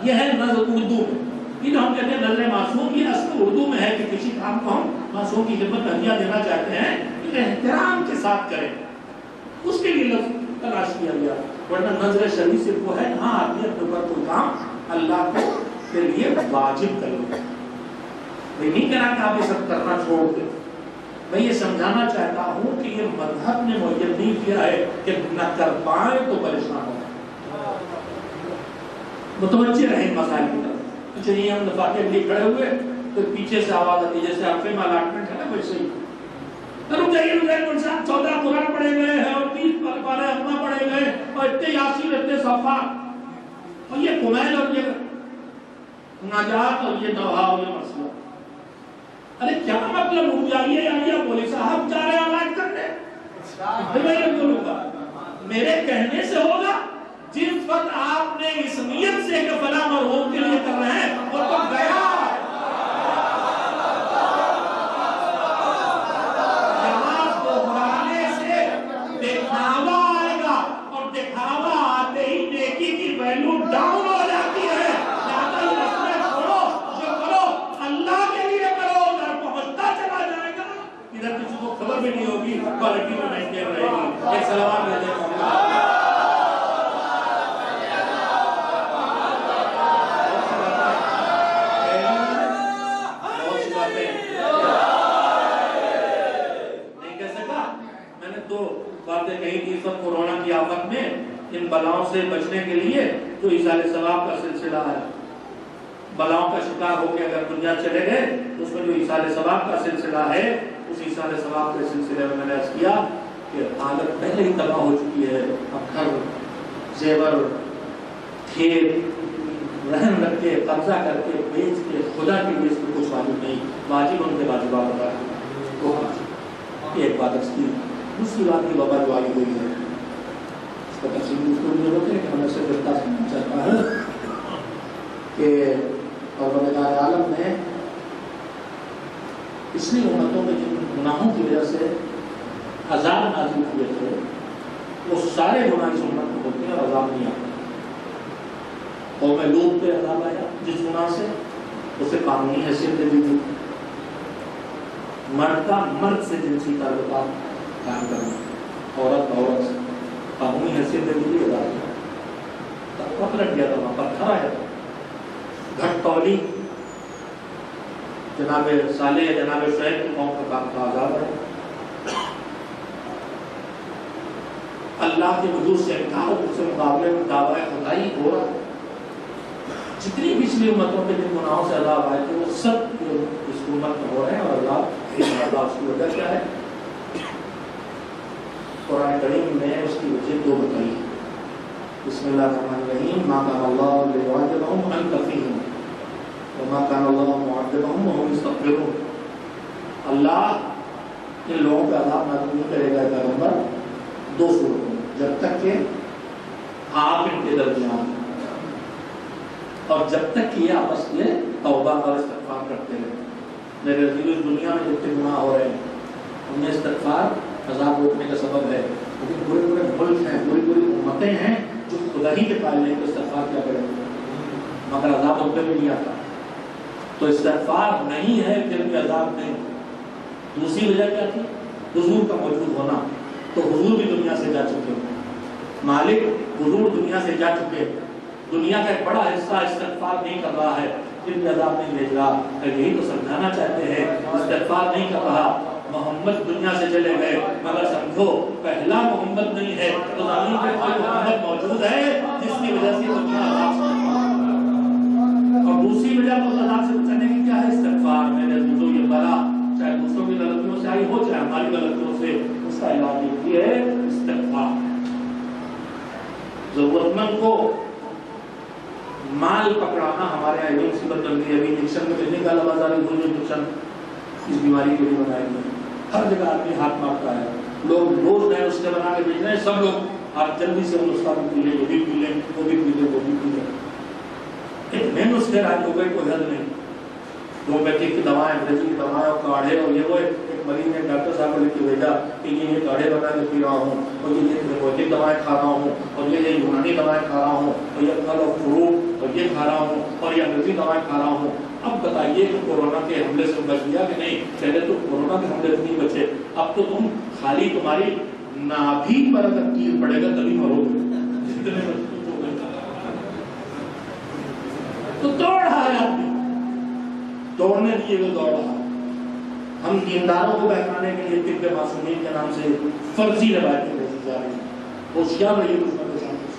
یہ ہے نظر اردو میں. یہ جو ہم کہتے ہیں نظر معصوم، یہ اصل اردو میں ہے کہ کسی کام کو ہم معصوم کی خدمت میں ہدیہ دینا چاہتے ہیں کہ احترام کے ساتھ کریں. اس کے لیے لفظ تلاش کیا گیا. ورنہ نظر شرعی صرف وہ ہے ہاں آدمی اپنے اوپر کوئی کام اللہ کو کے لیے واجب کر لو. میں نہیں کہنا کہ آپ یہ سب کرنا چھوڑ دیں. میں یہ سمجھانا چاہتا ہوں کہ یہ مذہب نے معین نہیں کیا ہے کہ نہ کر پائیں تو پریشان ہو. متوجہ رہیں مسائل کی طرف. چلیے ہم دفاتر کے لیے کھڑے ہوئے تو پیچھے سے آواز آتی جیسے آپ میں الاٹمنٹ ہے نا ویسے ہی. رک جائیے 14 قرآن پڑھے گئے ہیں اور 30 پارے اپنا پڑھے گئے اور اتنے یاسین اتنے صفحات اور یہ کمیل اور یہ نجات اور یہ نوحہ اور یہ مسئلہ. ارے کیا مطلب اٹھ جائیے یا بولے صاحب جا رہے آواز کرنے میں بولوں گا میرے کہنے سے ہوگا. جس وقت آپ نے اس نیت سے کہ فلاں مرحوم کے لیے کر رہے ہیں وہ تو گیا. ویلو ڈاؤن ہو جاتی ہے. لہذا نسلیں چھوڑو، جو کرو اللہ کے لیے کرو، ادھر پہنچتا چلا جائے گا، ادھر کسی کو خبر بھی نہیں ہوگی، کوالٹی میں مینٹین رہے گی. ایک سلام دے دیں. باتیں کہی تھی سب کورونا کی آفت میں، ان بلاؤں سے بچنے کے لیے جو ایثار ثواب کا سلسلہ ہے، بلاؤں کا شکار ہو کے اگر دنیا چلے گئے تو اس میں جو ایثار ثواب کا سلسلہ ہے، اس ایثار ثواب کے سلسلے میں نے عرض کیا کہ حالت پہلے ہی تباہ ہو چکی ہے. اب گھر، زیور، کھیت رہن رکھ کے، قبضہ کر کے، بیچ کے، خدا کی بیچ میں کچھ واجب نہیں، واجب ان کے واجبات ادا کریں. یہ ایک بات کی. دوسری بات کی وبا جو آئی ہوئی ہے، اس کا تفصیل گفتگو نہیں ہوتے کہ ہمیں صرف اتنا سمجھنا چاہتا ہے کہ پروردگار عالم نے پچھلی امتوں میں جن گناہوں کی وجہ سے عذاب نازل کیے تھے، وہ سارے گناہ اس امت میں ہوتے ہیں اور عذاب نہیں آتا. قوم لوط پہ عذاب آیا جس گناہ سے، اسے قانونی حیثیت دے دی تھی. مرد کا مرد سے جنسی تعلقات قائم کرنا، عورت سے قانونی حیثیت دے دی تھی. پکڑ گیا تھا، پتھر آیا تھا. گھٹ تولی جناب صالح، جناب شعیب کی قوم کا کام تھا، عذاب ہے. اللہ کے وجود سے انکار، اس سے مقابلے میں دعویٰ خدائی ہو رہا. جتنی پچھلی امتوں کے جن گناہوں سے عذاب آئے تھے وہ سب اس امت میں ہو رہے ہیں. اور اللہ اس کی وجہ کیا ہے؟ قرآن کریم نے اس کی وجہ دو بتائی. بسم اللہ الرحمن الرحیم. ما کان اللہ لیعذبہم وانت فیہم وما کان اللہ معذبہم وہم یستغفرون. اللہ ان لوگوں پہ عذاب نازل نہیں کرے گا پیغمبر دو صورتوں میں، جب تک کہ آپ ان کے درمیان اور جب تک کہ یہ آپس میں توبہ اور استغفار کرتے ہیں. میرے عزیزو، اس دنیا میں جتنے گناہ ہو رہے ہیں ان میں استغفار عذاب روکنے کا سبب ہے. لیکن پورے ملک ہیں، پوری امتیں ہیں جو خدا ہی کے قائل نہیں، تو استغفار کیا کریں مگر عذاب ان پہ بھی نہیں آتا. تو استغفار نہیں ہے پھر بھی عذاب نہیں. دوسری وجہ کیا تھی؟ حضور کا موجود ہونا. تو حضور بھی دنیا سے جا چکے، مالک حضور دنیا سے جا چکے. دنیا کا ایک بڑا حصہ استغفار نہیں کر رہا ہے، پھر بھی عذاب نہیں بھیج رہا. یہی تو سمجھانا چاہتے ہیں، استغفار نہیں کر رہا. محمد دنیا سے چلے گئے مگر سمجھو پہلا محمد نہیں ہے، تو زمین پہ کوئی محمد موجود ہے جس کی وجہ سے دنیا عذاب سے. اور دوسری وجہ کو عذاب سے بچانے کی کیا ہے؟ استغفار. میرے عزیزو، یہ بلا چاہے دوسروں کی غلطیوں سے آئی ہو چاہے ہماری غلطیوں سے، اس کا علاج یہ ہے استغفار. ضرورت مند کو مال پکڑانا ہمارے یہاں ایک مصیبت بن گئی. ابھی انجیکشن میں کتنے کا لباس آ رہی ہے، انجیکشن اس بیماری کے لیے بنائے گئے. ہر جگہ آدمی ہاتھ مارتا ہے. لوگ روز نئے نسخے بنا کے بیچ رہے ہیں. سب لوگ آپ جلدی سے وہ نسخہ بھی پی لیں، یہ بھی پی لیں، وہ بھی پی لیں، وہ بھی پی لیں. ایک نئے نسخے آج ہو گئے، کوئی حد نہیں. ہومیوپیتھک کی دوائیں، انگریزی کی دوائیں اور کاڑھے اور یہ وہ. ایک مریض نے ڈاکٹر صاحب کو لکھ کے بھیجا کہ یہ کاڑھے بنا کے پی رہا ہوں، اور یہ ہومیوپیتھک دوائیں کھا رہا ہوں، اور یہ یونانی دوائیں کھا رہا ہوں، اور یہ پھل اور فروٹ اور یہ کھا رہا ہوں، اور یہ انگریزی دوائیں کھا رہا ہوں. اب بتائیے کہ کورونا کے حملے سے بچ گیا کہ نہیں؟ پہلے تو کورونا کے حملے سے نہیں بچے. اب تو تم خالی تمہاری نابھی پر اگر تیر پڑے گا تبھی مرو گے. تو دوڑ رہا ہے آدمی، دوڑنے دیے ہوئے دوڑ رہا. ہم دینداروں کو بہکانے کے لیے طب معصومین کے نام سے فرضی روایتیں بھیجی جا رہی ہیں. ہوشیار رہیے دشمن کے سامنے.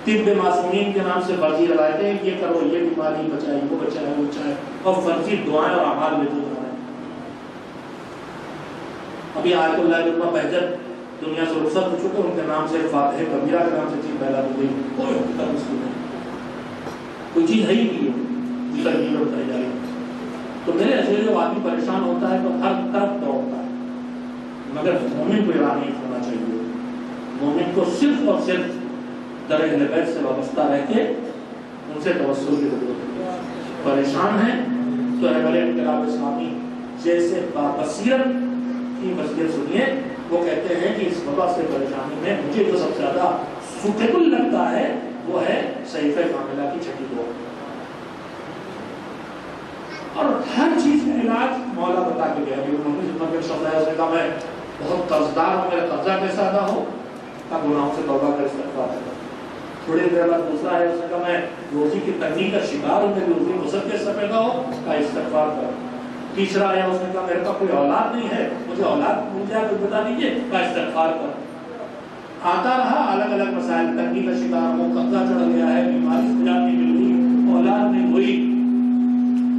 طب معصومین کے نام سے فرضی روایتیں، یہ کرو، یہ بیماری بچائے، وہ بچائے، وہ بچائے، اور فرضی دعائیں اور اعمال بھیجے جا رہے ہیں. ابھی آیت اللہ علمہ بہجت دنیا سے رخصت ہو چکے، ان کے نام سے فاتح کبیرہ کے نام سے چیز پھیلا دی گئی. کوئی حقیقت اس کی نہیں، کوئی چیز ہے ہی نہیں ہے جس طرح یہ بتائی جا رہی ہے. تو میرے ایسے جو آدمی پریشان ہوتا ہے تو ہر طرف دوڑتا ہے. مگر مومن کو یہ نہیں ہونا چاہیے. مومن کو صرف اور صرف در اہل بیت سے وابستہ رہ کے ان سے توسل کی ضرورت ہے. پریشان ہیں تو اہل انقلاب اسلامی جیسے بابصیرت کی مسجد سنیے. وہ کہتے ہیں کہ اس وبا سے پریشانی میں مجھے جو سب سے زیادہ سوٹیبل لگتا ہے وہ ہے صحیفہ کاملہ کی چھٹی دعا. اور ہر چیز کا علاج مولا بتا کے گیا. نے کہا میں بہت قرضدار ہوں, میرا قرضہ کیسا ادا ہو, کا گناہوں سے توبہ کر استغفار کرو. تھوڑی دیر بعد دوسرا ہے, اس نے کہا میں روزی کی تنگی کا شکار ہوں, میری روزی مصب کیسا پیدا ہو, کا استغفار کرو. تیسرا ہے, اس نے کہا میرے پاس کوئی اولاد نہیں ہے, مجھے اولاد مل جائے تو بتا دیجیے, کا استغفار کرو. آتا رہا الگ الگ مسائل, تنگی کا شکار ہو, قبضہ چڑھ گیا ہے, بیماری سے نہیں مل گئی, اولاد نہیں ہوئی,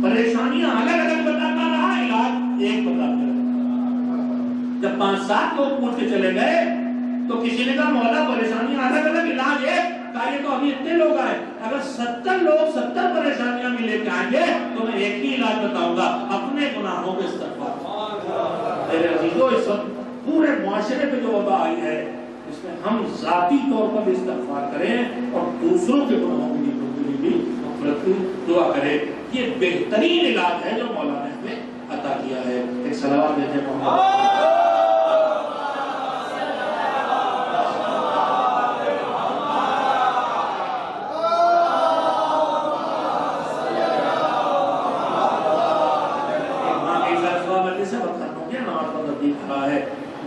پریشانیاں الگ الگ بتاتا رہا, علاج ایک بتاتے رہا. جب 5-7 لوگ پوچھ کے چلے گئے تو کسی نے کہا مولا پریشانیاں الگ الگ, علاج ایک. کہا یہ تو ابھی اتنے لوگ آئے, اگر 70 لوگ 70 پریشانیاں بھی لے کے آئیں گے تو میں ایک ہی علاج بتاؤں گا, اپنے گناہوں کے استغفار. میرے عزیزو, اس وقت پورے معاشرے پہ جو وبا آئی ہے, اس میں ہم ذاتی طور پر استغفار کریں اور دوسروں کے گناہوں کی بھی مغفرت کی دعا کریں. یہ بہترین علاج ہے جو مولا نے ہمیں عطا کیا ہے. ایک صلوات دیتے ہیں محمد.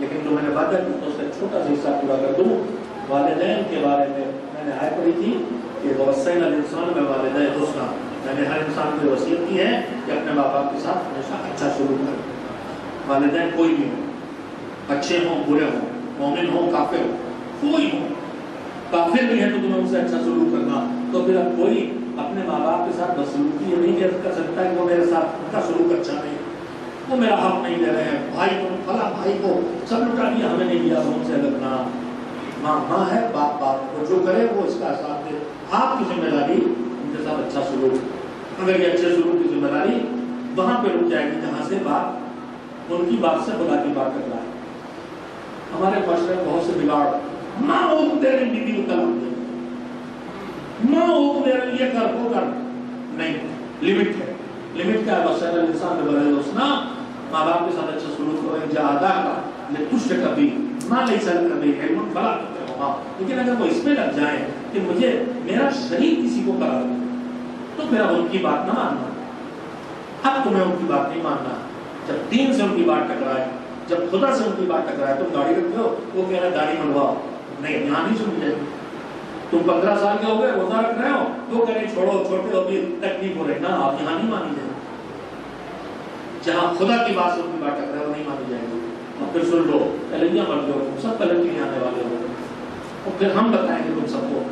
لیکن جو میں نے وعدہ کی تو اس کا چھوٹا سا حصہ پورا کر دوں. والدین کے بارے میں نے آیت پڑھی تھی کہ وصینا الانسان بوالدیہ حسنا. میں نے ہر انسان کو وصیت کی ہے کہ اپنے ماں باپ کے ساتھ ہمیشہ اچھا سلوک کرے. والدین کوئی بھی ہو, اچھے ہوں برے ہوں, مومن ہوں کافر ہوں, کوئی ہو, کافر بھی ہے تو تمہیں ان سے اچھا سلوک کرنا. تو پھر اب کوئی اپنے ماں باپ کے ساتھ بدسلوکی یہ نہیں کر سکتا کہ وہ میرے ساتھ ان کا سلوک اچھا نہیں, وہ میرا حق نہیں دے رہے ہیں, بھائی کو فلاں بھائی کو سب لٹا دیا, ہمیں نہیں دیا, ان سے لگنا. ماں ماں ہے, باپ باپ کو, جو کرے وہ اس کا ساتھ دے. آپ کی ذمہ داری ان کے ساتھ اچھا سلوک. اگر یہ اچھے سلوک کی ذمہ داری وہاں پہ رک جائے گی جہاں سے باپ ان کی بات سے خدا کی بات کر رہا ہے. ہمارے معاشرے میں بہت سے بگاڑ, ماں حکم دے رہی بیوی کو طلاق دے, ماں حکم دے رہی یہ کر وہ کر, نہیں, لمٹ ہے. لمٹ کیا ہے؟ وصینا الانسان بوالدیہ حسنا. ماں باپ کے ساتھ اچھا سلوک کریں. جہاداک لتشرک بی ما لیس لک به علم فلا تطعهما. لیکن اگر وہ اس میں لگ جائیں کہ مجھے میرا شریک کسی کو کرا دے تو پھر اب ان کی بات نہ ماننا. اب تمہیں ان کی بات نہیں ماننا. جب دین سے ان کی بات ٹکرائے, جب خدا سے ان کی بات ٹکرائے, تم داڑھی رکھتے ہو, وہ کہہ رہا ہے داڑھی منڈواؤ, نہیں یہاں نہیں سنی جائے گی. تم 15 سال کے ہو گئے, روزہ رکھ رہے ہو, وہ کہہ رہے چھوڑو, چھوٹے ہو بھی تکلیف ہو رہی, نہ آپ یہاں نہیں مانی جائے. جہاں خدا کی بات سے ان کی بات ٹکرائے وہ نہیں مانی جائے گی. اور پھر سن لو, پہلے مرد ہو, سب پلٹ کے آنے والے ہو, اور پھر ہم بتائیں گے تم سب کو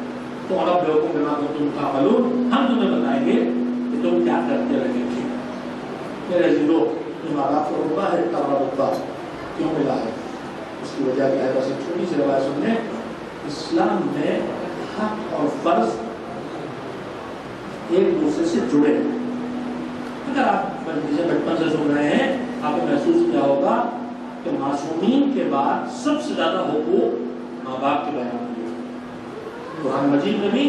تو عرب لوگوں کے نام تم تعملون, ہم تمہیں بتائیں گے کہ تم کیا کرتے رہے تھے. میرے عزیزو, ماں باپ کو رتبہ ہے, اتنا بڑا رتبہ کیوں ملا ہے؟ اس کی وجہ کیا ہے؟ بس ایک چھوٹی سی روایت سننے. اسلام میں حق اور فرض ایک دوسرے سے جڑے ہیں. اگر آپ جسے بچپن سے سن رہے ہیں, آپ نے محسوس کیا ہوگا کہ معصومین کے بعد سب سے زیادہ حقوق ماں باپ کے بیان ہوئے. قرآن مجید میں بھی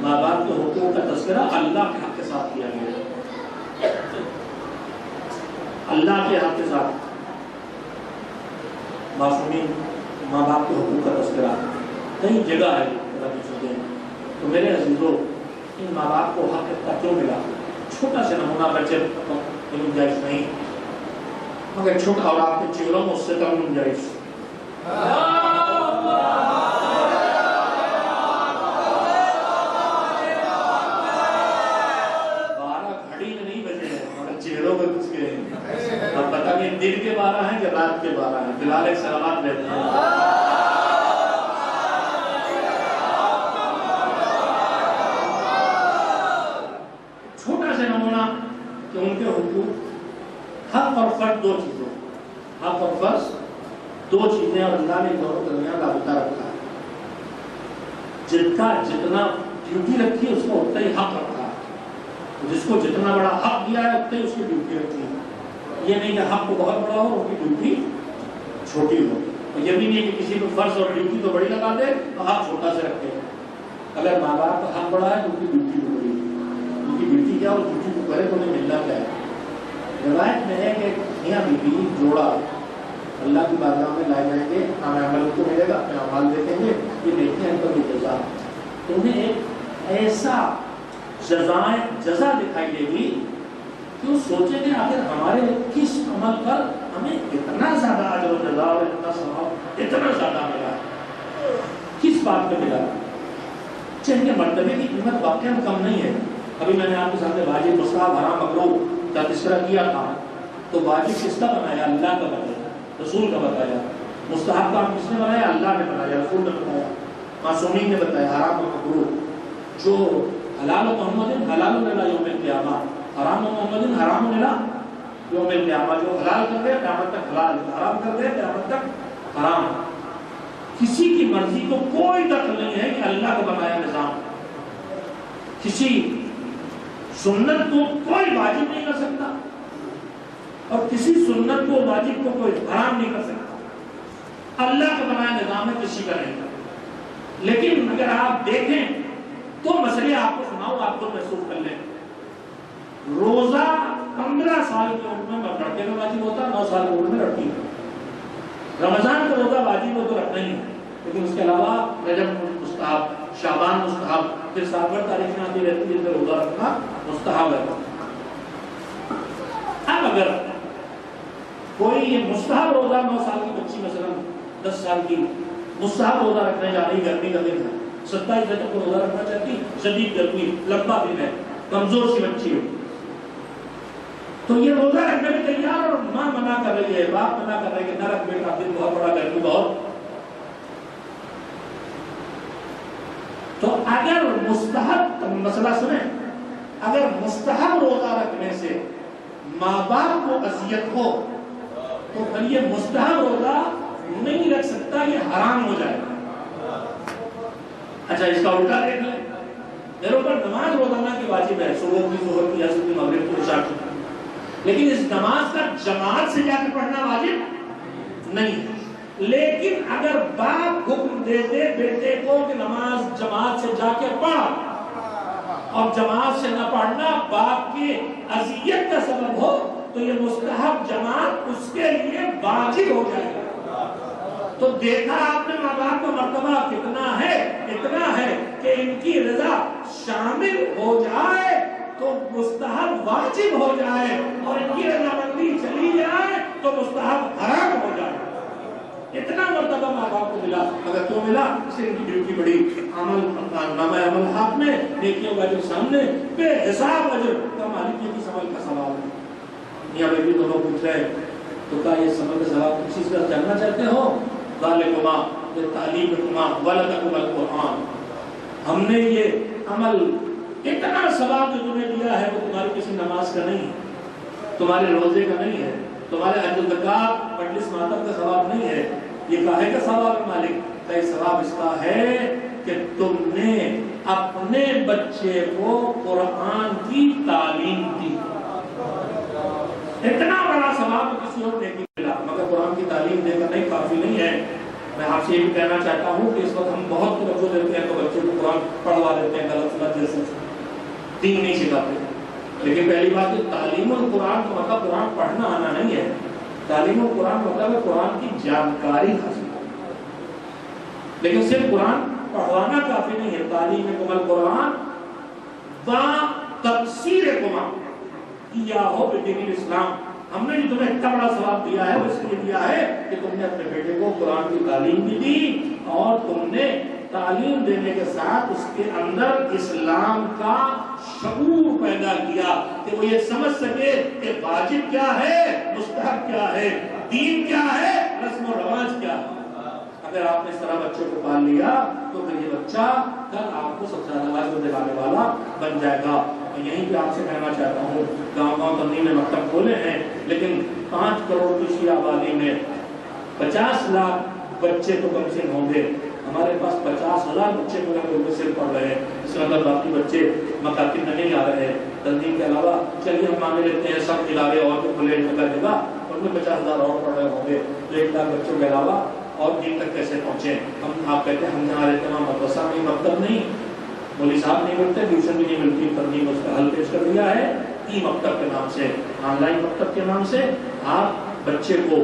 ماں باپ کے حقوق کا تذکرہ اللہ کے حق کے ساتھ کیا گیا ہے. اللہ کے حق کے ساتھ معصومین ماں باپ کے حقوق کا تذکرہ کئی جگہ ہے. تو میرے عزیزو, ان ماں باپ کو حق اتنا کیوں ملا؟ چھوٹا سا نمونہ بچے گنجائش نہیں, مگر چھوٹا, اور آپ کے چہروں میں اس سے کم گنجائش. 12 گھڑی میں نہیں بجے ہیں, مگر چہروں میں گھس گئے ہیں. اب پتہ نہیں دن کے 12 ہیں کہ رات کے 12 ہیں. بلال ایک سلامات لیتے ہیں. کہ ان کے حقوق, حق اور فرض دو چیزیں, حق اور فرض دو چیزیں, اور اللہ نے دونوں درمیان رابطہ رکھا ہے. جن کا جتنا ڈیوٹی رکھی ہے اس کو اتنا ہی حق رکھا ہے. جس کو جتنا بڑا حق دیا ہے اتنا ہی اس کی ڈیوٹی رکھی ہے. یہ نہیں کہ حق کو بہت بڑا ہو, ان کی ڈیوٹی چھوٹی ہو. اور یہ بھی نہیں کہ کسی کو فرض اور ڈیوٹی تو بڑی لگا دے تو حق چھوٹا سے رکھے. اگر ماں باپ کا حق بڑا ہے تو ان کی ڈیوٹی بھی بڑی ہے. ان کی ڈیوٹی کیا, اور ڈیوٹی کو کرے تو انہیں ملنا کیا ہے. روایت میں ہے کہ میاں بیوی جوڑا اللہ کی بارگاہ میں لائے جائیں گے, عمل کو ملے گا, اپنے اعمال دیکھیں گے, یہ دیکھتے ہیں تو تمہیں ایک ایسا جزا دکھائی دے گی کہ وہ سوچیں گے آخر ہمارے کس عمل پر ہمیں اتنا زیادہ اجر و جزا اور اتنا ثواب اتنا زیادہ ملا، کس بات پہ ملا؟ چاہے کہ مرتبے کی قیمت واقعا کم نہیں ہے۔ ابھی میں نے آپ کے سامنے واجب مستحب حرام مکروہ کا تذکرہ کیا تھا، تو واجب کس کا بنایا؟ اللہ کا بنایا، رسول کا بتایا۔ مستحب کام کس نے بنایا؟ اللہ نے بنایا، رسول نے بتایا، معصومین نے بتایا۔ حرام و مکروہ جو حلال و محمد حلال الا یوم القیامہ، حرام و محمد حرام الا یوم القیامہ، جو حلال کر دے قیامت تک حلال، حرام کر دے قیامت تک حرام۔ کسی کی مرضی کو کوئی دخل نہیں ہے کہ اللہ کا بنایا نظام۔ کسی سنت کو کوئی واجب نہیں کر سکتا اور کسی سنت کو واجب کو کوئی حرام نہیں کر سکتا۔ اللہ کا بنایا نظام ہے، کسی کا نہیں کرتا۔ لیکن اگر آپ دیکھیں تو مسئلے آپ کو سناؤ، آپ کو محسوس کر لیں۔ روزہ 15 سال کی عمر میں لڑکے کا واجب ہوتا، 9 سال کی عمر میں لڑکی کا۔ رمضان کا روزہ واجب ہو تو رکھنا ہی ہے، لیکن اس کے علاوہ رجب مستحب، شعبان مستحب، پھر 7 تاریخیں آتی رہتی ہے جن میں روزہ رکھنا مستحب ہے۔ اب اگر کوئی یہ مستحب روزہ 9 سال کی بچی مثلا 10 سال کی مستحب روزہ رکھنے جا رہی، گرمی کا دن ہے، 27 تک کو روزہ رکھنا چاہتی، شدید گرمی، لمبا دن ہے، کمزور سی بچی ہے، تو یہ روزہ رکھنے میں تیار اور ماں منع کر رہی ہے، باپ منع کر رہے کہ نہ رکھ بیٹا، دن بہت بڑا، گرمی بہت۔ تو اگر مستحب مسئلہ سنیں، اگر مستحب روزہ رکھنے سے ماں باپ کو اذیت ہو تو پھر یہ مستحب روزہ نہیں رکھ سکتا، یہ حرام ہو جائے گا۔ اچھا اس کا الٹا دیکھ لیں، میرے اوپر نماز روزانہ کی واجب ہے، صبح کی، ظہر کی، عصر کی، مغرب کی، عشاء کی، لیکن اس نماز کا جماعت سے جا کے پڑھنا واجب نہیں ہے۔ لیکن اگر باپ حکم دے دے بیٹے کو کہ نماز جماعت سے جا کے پڑھ، اور جماعت سے نہ پڑھنا باپ کی اذیت کا سبب ہو، تو یہ مستحب جماعت اس کے لیے واجب ہو جائے گا۔ تو دیکھا آپ نے ماں باپ کا مرتبہ کتنا ہے، اتنا ہے کہ ان کی رضا شامل ہو جائے تو مستحب واجب ہو جائے، اور ان کی رضامندی چلی جائے تو مستحب حرام ہو جائے۔ اتنا مرتبہ ماں باپ کو ملا، اگر تو ملا اس سے ان کی ڈیوٹی بڑی، عمل نامہ عمل ہاتھ میں، نیکیوں کا اجر سامنے، بے حساب اجر کا مالک یہ کس عمل کا سوال ہے۔ میاں بیٹی دونوں پوچھ رہے تو کہا یہ سمجھ کا سوال کسی سے جاننا چاہتے ہو؟ ذالکما تعلیمکما ولدکم القرآن، ہم نے یہ عمل اتنا ثواب جو تمہیں دیا ہے وہ تمہاری کسی نماز کا نہیں ہے، تمہارے روزے کا نہیں ہے، تمہارے حج الزکات مجلس ماتم کا ثواب نہیں ہے، یہ کاہے کا ثواب ہے مالک؟ کا یہ ثواب اس کا ہے کہ تم نے اپنے بچے کو قرآن کی تعلیم دی۔ اتنا بڑا ثواب کسی اور نے ملا، مگر قرآن کی تعلیم دے کر نہیں کافی نہیں ہے۔ میں آپ سے یہ بھی کہنا چاہتا ہوں کہ اس وقت ہم بہت توجہ دیتے ہیں تو بچوں کو قرآن پڑھوا دیتے ہیں غلط غلط جیسے، دین نہیں سکھاتے۔ لیکن پہلی بات کہ تعلیم القرآن کا مطلب قرآن پڑھنا آنا نہیں ہے، تعلیم القرآن مطلب ہے قرآن کی جانکاری حاصل کرنا۔ لیکن صرف قرآن پڑھوانا کافی نہیں ہے، تعلیم کمل قرآن و تفسیر قرآن کیا ہو بدین الاسلام۔ ہم نے جو تمہیں اتنا بڑا ثواب دیا ہے وہ اس لیے دیا ہے کہ تم نے اپنے بیٹے کو قرآن کی تعلیم بھی دی، اور تم نے تعلیم دینے کے ساتھ اس کے اندر اسلام کا شعور پیدا کیا کہ وہ یہ سمجھ سکے کہ واجب کیا ہے، مستحب کیا ہے، دین کیا ہے، رسم و رواج کیا ہے۔ اگر آپ نے اس طرح بچوں کو پال لیا تو پھر یہ بچہ کل آپ کو سب سے زیادہ واجب دلانے والا بن جائے گا۔ یہیں پہ آپ سے کہنا چاہتا ہوں، گاؤں گاؤں تنظیم نے مکتب کھولے ہیں، لیکن 5 کروڑ کی آبادی میں 50 لاکھ بچے تو کم سے کم ہوں گے۔ ہمارے پاس 50,000 بچے کو صرف پڑھ رہے ہیں، اس میں اگر باقی بچے مکاتب میں نہیں آ رہے ہیں۔ تنظیم کے علاوہ چلیے ہم مان لیتے ہیں سب ادارے اور بھی کھلے جگہ ان میں 50,000 اور پڑھ رہے ہوں گے، تو 1 لاکھ بچوں کے علاوہ اور دین تک کیسے پہنچے؟ ہم آپ کہتے ہیں ہم جہاں رہتے ہیں وہاں مدرسہ نہیں، مکتب نہیں، مولوی صاحب نہیں ملتے، ٹیوشن بھی نہیں ملتی، تنظیم اس کا حل پیش کر دیا ہے ای مکتب کے نام سے، آن لائن مکتب کے نام سے۔ آپ بچے کو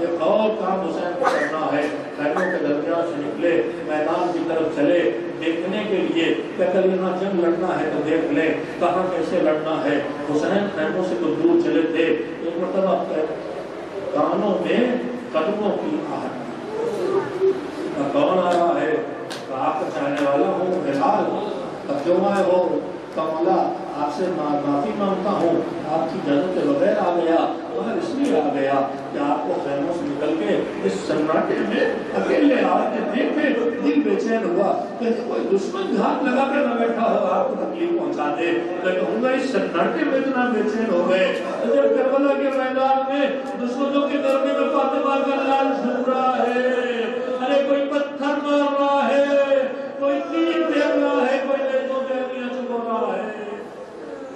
ایک اور کام حسین کو کرنا ہے، خیموں کے درمیان سے نکلے، میدان کی طرف چلے دیکھنے کے لیے کہ اگر یہاں جنگ لڑنا ہے تو دیکھ لیں کہاں کیسے لڑنا ہے۔ حسین خیموں سے تو دور چلے تھے، ایک مرتبہ کانوں میں قدموں کی آہٹ، کون آ رہا ہے؟ آپ کا چاہنے والا ہوں، بلال، اب کیوں آئے ہو؟ مولا آپ سے معافی مانگتا ہوں، آپ کی اجازت کے بغیر آ گیا، مگر اس لیے آ گیا کہ آپ کو خیموں سے نکل کے اس سناٹے میں اکیلے آ کے دیکھ کے دل بے چین ہوا کہ کوئی دشمن ہاتھ لگا کے نہ بیٹھا ہو آپ کو تکلیف پہنچا دے، میں کہوں گا اس سناٹے میں اتنا بے چین ہو گئے جب کربلا کے میدان میں دشمنوں کے گرنے میں فاطمہ کا لال جھوم رہا ہے، ارے کوئی پتھر مار رہا ہے، کوئی تیر پھینک رہا ہے، کوئی نیزوں پہ اپنیاں چبو رہا ہے،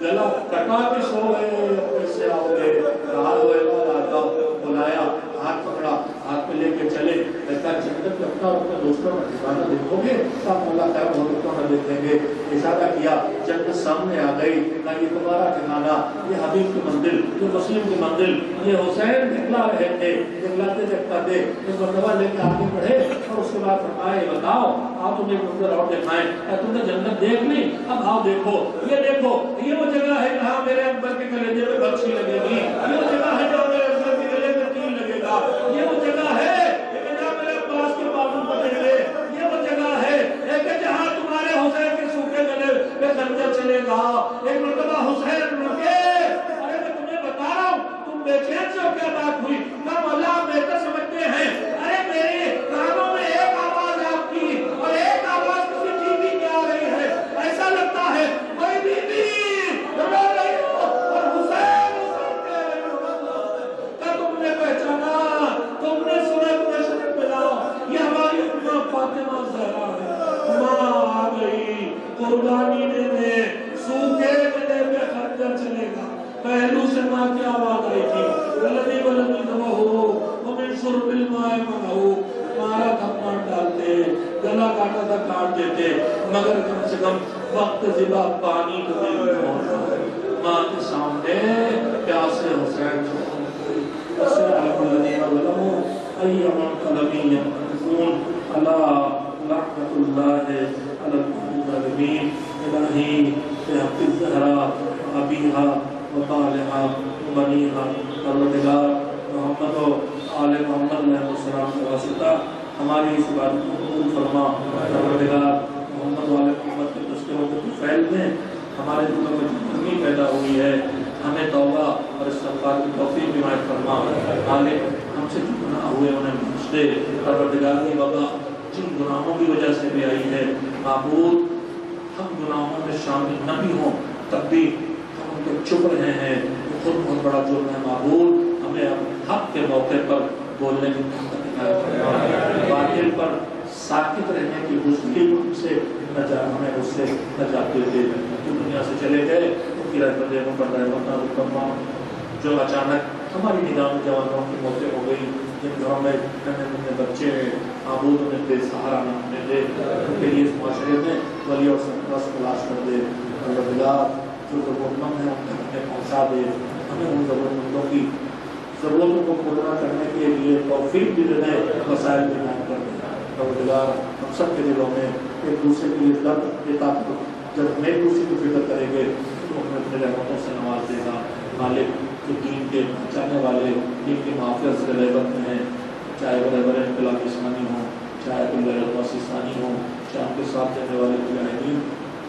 گلا کٹا کے سو گئے، کیسے آؤ گے؟ کہا ہوئے آتا بلایا، ہاتھ پکڑا، ہاتھ پہ لے کے چلے، کہتا جنت میں اپنا اور اپنے دوستوں کا ٹھکانہ دیکھو گے تو آپ اللہ خیر محبتوں نہ دیکھیں گے۔ اشارہ کیا، جنت سامنے آ گئی، کہا یہ تمہارا ٹھکانہ، یہ حبیب کی منزل، یہ مسلم کی منزل، یہ حسین دکھلا رہے تھے، دکھلاتے دکھلاتے ایک مرتبہ لے کے آگے بڑھے اور اس کے بعد فرمائے بتاؤ آپ تمہیں ایک منظر اور دکھائیں، تم نے جنت دیکھ لی، اب آؤ دیکھو، یہ دیکھو، یہ وہ جگہ ہے جہاں میرے اکبر کے کلیجے میں بخشی لگے گی، یہ وہ جگہ ہے جہاں میرے اکبر کے گلے میں تیر لگے گا، یہ وہ جگہ ہے جہاں میرے عباس کے بازو پٹیں گے، یہ وہ جگہ ہے کہ جہاں تمہارے حسین کے سوکھے گلے میں خنجر چلے گا۔ ایک مرتبہ حسین رکے، ارے میں تمہیں بتا رہا ہوں، تم بے چین سے ہو، کیا بات ہوئی؟ کہا مولا آپ بہتر سمجھتے ہیں، ارے میرے کانوں میں ایک آواز آپ کی اور ایک آواز کسی ٹی وی کی آ رہی ہے، ایسا لگتا ہے کوئی بی بی رو رہی ہو اور حسین کہہ رہے ہو۔ کیا تم نے پہچانا؟ تم نے سنا؟ تمہیں شرف ملا؟ یہ ہماری اماں فاطمہ زہرا ہے، ماں آ گئی قربانی دینے، سوکھے گلے میں خنجر چلے گا، پہلو سے ماں کی آواز آئی تھی، ولدی ولدی دمہو ومن شرب الماء منعو، مارا تھا مار ڈالتے، گلا کاٹا تھا کاٹ دیتے، مگر کم سے کم وقت زبا پانی تو دے ماں کے سامنے پیاسے حسین السلام الذین ظلموا ایما قلبی یقون علی لعنت اللہ علی الظالمین۔ الہی بحق الزہرا ابیہا وبالہا وبنیہا، پروردگار محمد و آل محمد علیہ السلام کا واسطہ ہماری اس بات کو قبول فرما، پروردگار محمد و آل محمد کے تذکروں کے فیل میں ہمارے دلوں میں جتنی پیدا ہوئی ہے ہمیں توبہ اور استغفار کی توفیق عنایت فرما، مالک ہم سے جو گناہ ہوئے انہیں بخش دے، پروردگار کی وبا جن گناہوں کی وجہ سے بھی آئی ہے معبود ہم گناہوں میں شامل نہ بھی ہوں تب بھی ہم ان کو چھپ رہے ہیں، یہ خود بہت بڑا جرم ہے معبود، ہمیں حق کے موقع پر بولنے کی باطل پر ساکت رہنے کی بزدلی سے ہمیں اس سے نجات دے دے۔ جو دنیا سے چلے گئے ان کی رحمت پر رحمت نازل فرما، جو اچانک ہماری نگاہ میں جوانوں کی موتیں ہو گئی، جن گھروں میں ننھے ننھے بچے ہیں معبود انہیں بے سہارا نہ ہونے دے، ان کے لیے اس معاشرے میں ولی اور سرپرست تلاش کر دے، پروردگار جو ضرورت مند ہے ان تک ہمیں پہنچا دے، ہمیں ان ضرورت مندوں کی ضرورتوں کو پورا کرنے کے لیے توفیق بھی دے، وسائل بھی عطا کر دے۔ پروردگار ہم سب کے دلوں میں ایک دوسرے کے لیے درد دیتا ہے، جب ہم ایک دوسرے کی فکر کریں گے تو ہمیں اپنے رحمتوں سے نواز دے گا۔ مالک جو دین کے بچانے والے، دین کی محافظ سے غیبت میں ہیں، چاہے وہ رہبر انقلاب اسلامی ہوں، چاہے کوئی غیرت اسلامی ہوں، چاہے ان کے ساتھ جانے والے مجاہدین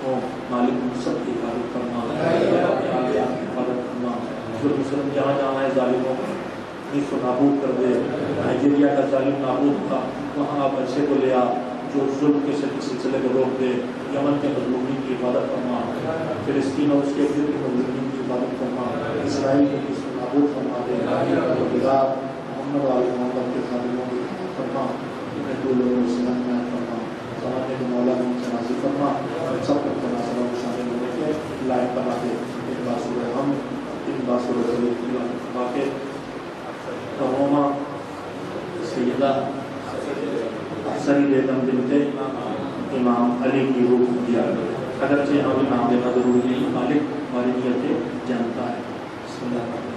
ہوں، مالک ان سب کی حفاظت کرنا، اپنے آلیات کی حفاظت کرنا، جو مسلم جہاں جہاں ہے ظالموں کو نیست و نابود کر دے۔ نائجیریا کا ظالم نابود تھا، وہاں آپ اچھے کو لے آ جو ظلم کے سلسلے کو روک دے، یمن کے مظلومین کی حفاظت فرما، فلسطین اور اس کے ارد کے مظلومین کی حفاظت فرما، اسرائیل کو نیست و نابود فرما دے۔ پروردگار محمد و آل محمد کے خادموں کی حفاظت فرما، انہیں دو لوگوں کو صحت میں فرما، زمانے کے مولا میں ان سے نازل فرما، سب کو تناسبوں میں شامل ہونے کے لائق بنا دے۔ ان باسور ہم ان باسور واقع روما سیدہ افسری بیگم بنت امام علی کی روح دیا، اگرچہ ہمیں نام لینا ضروری نہیں، مالک ہماری نیتیں جانتا ہے۔ بسم اللہ۔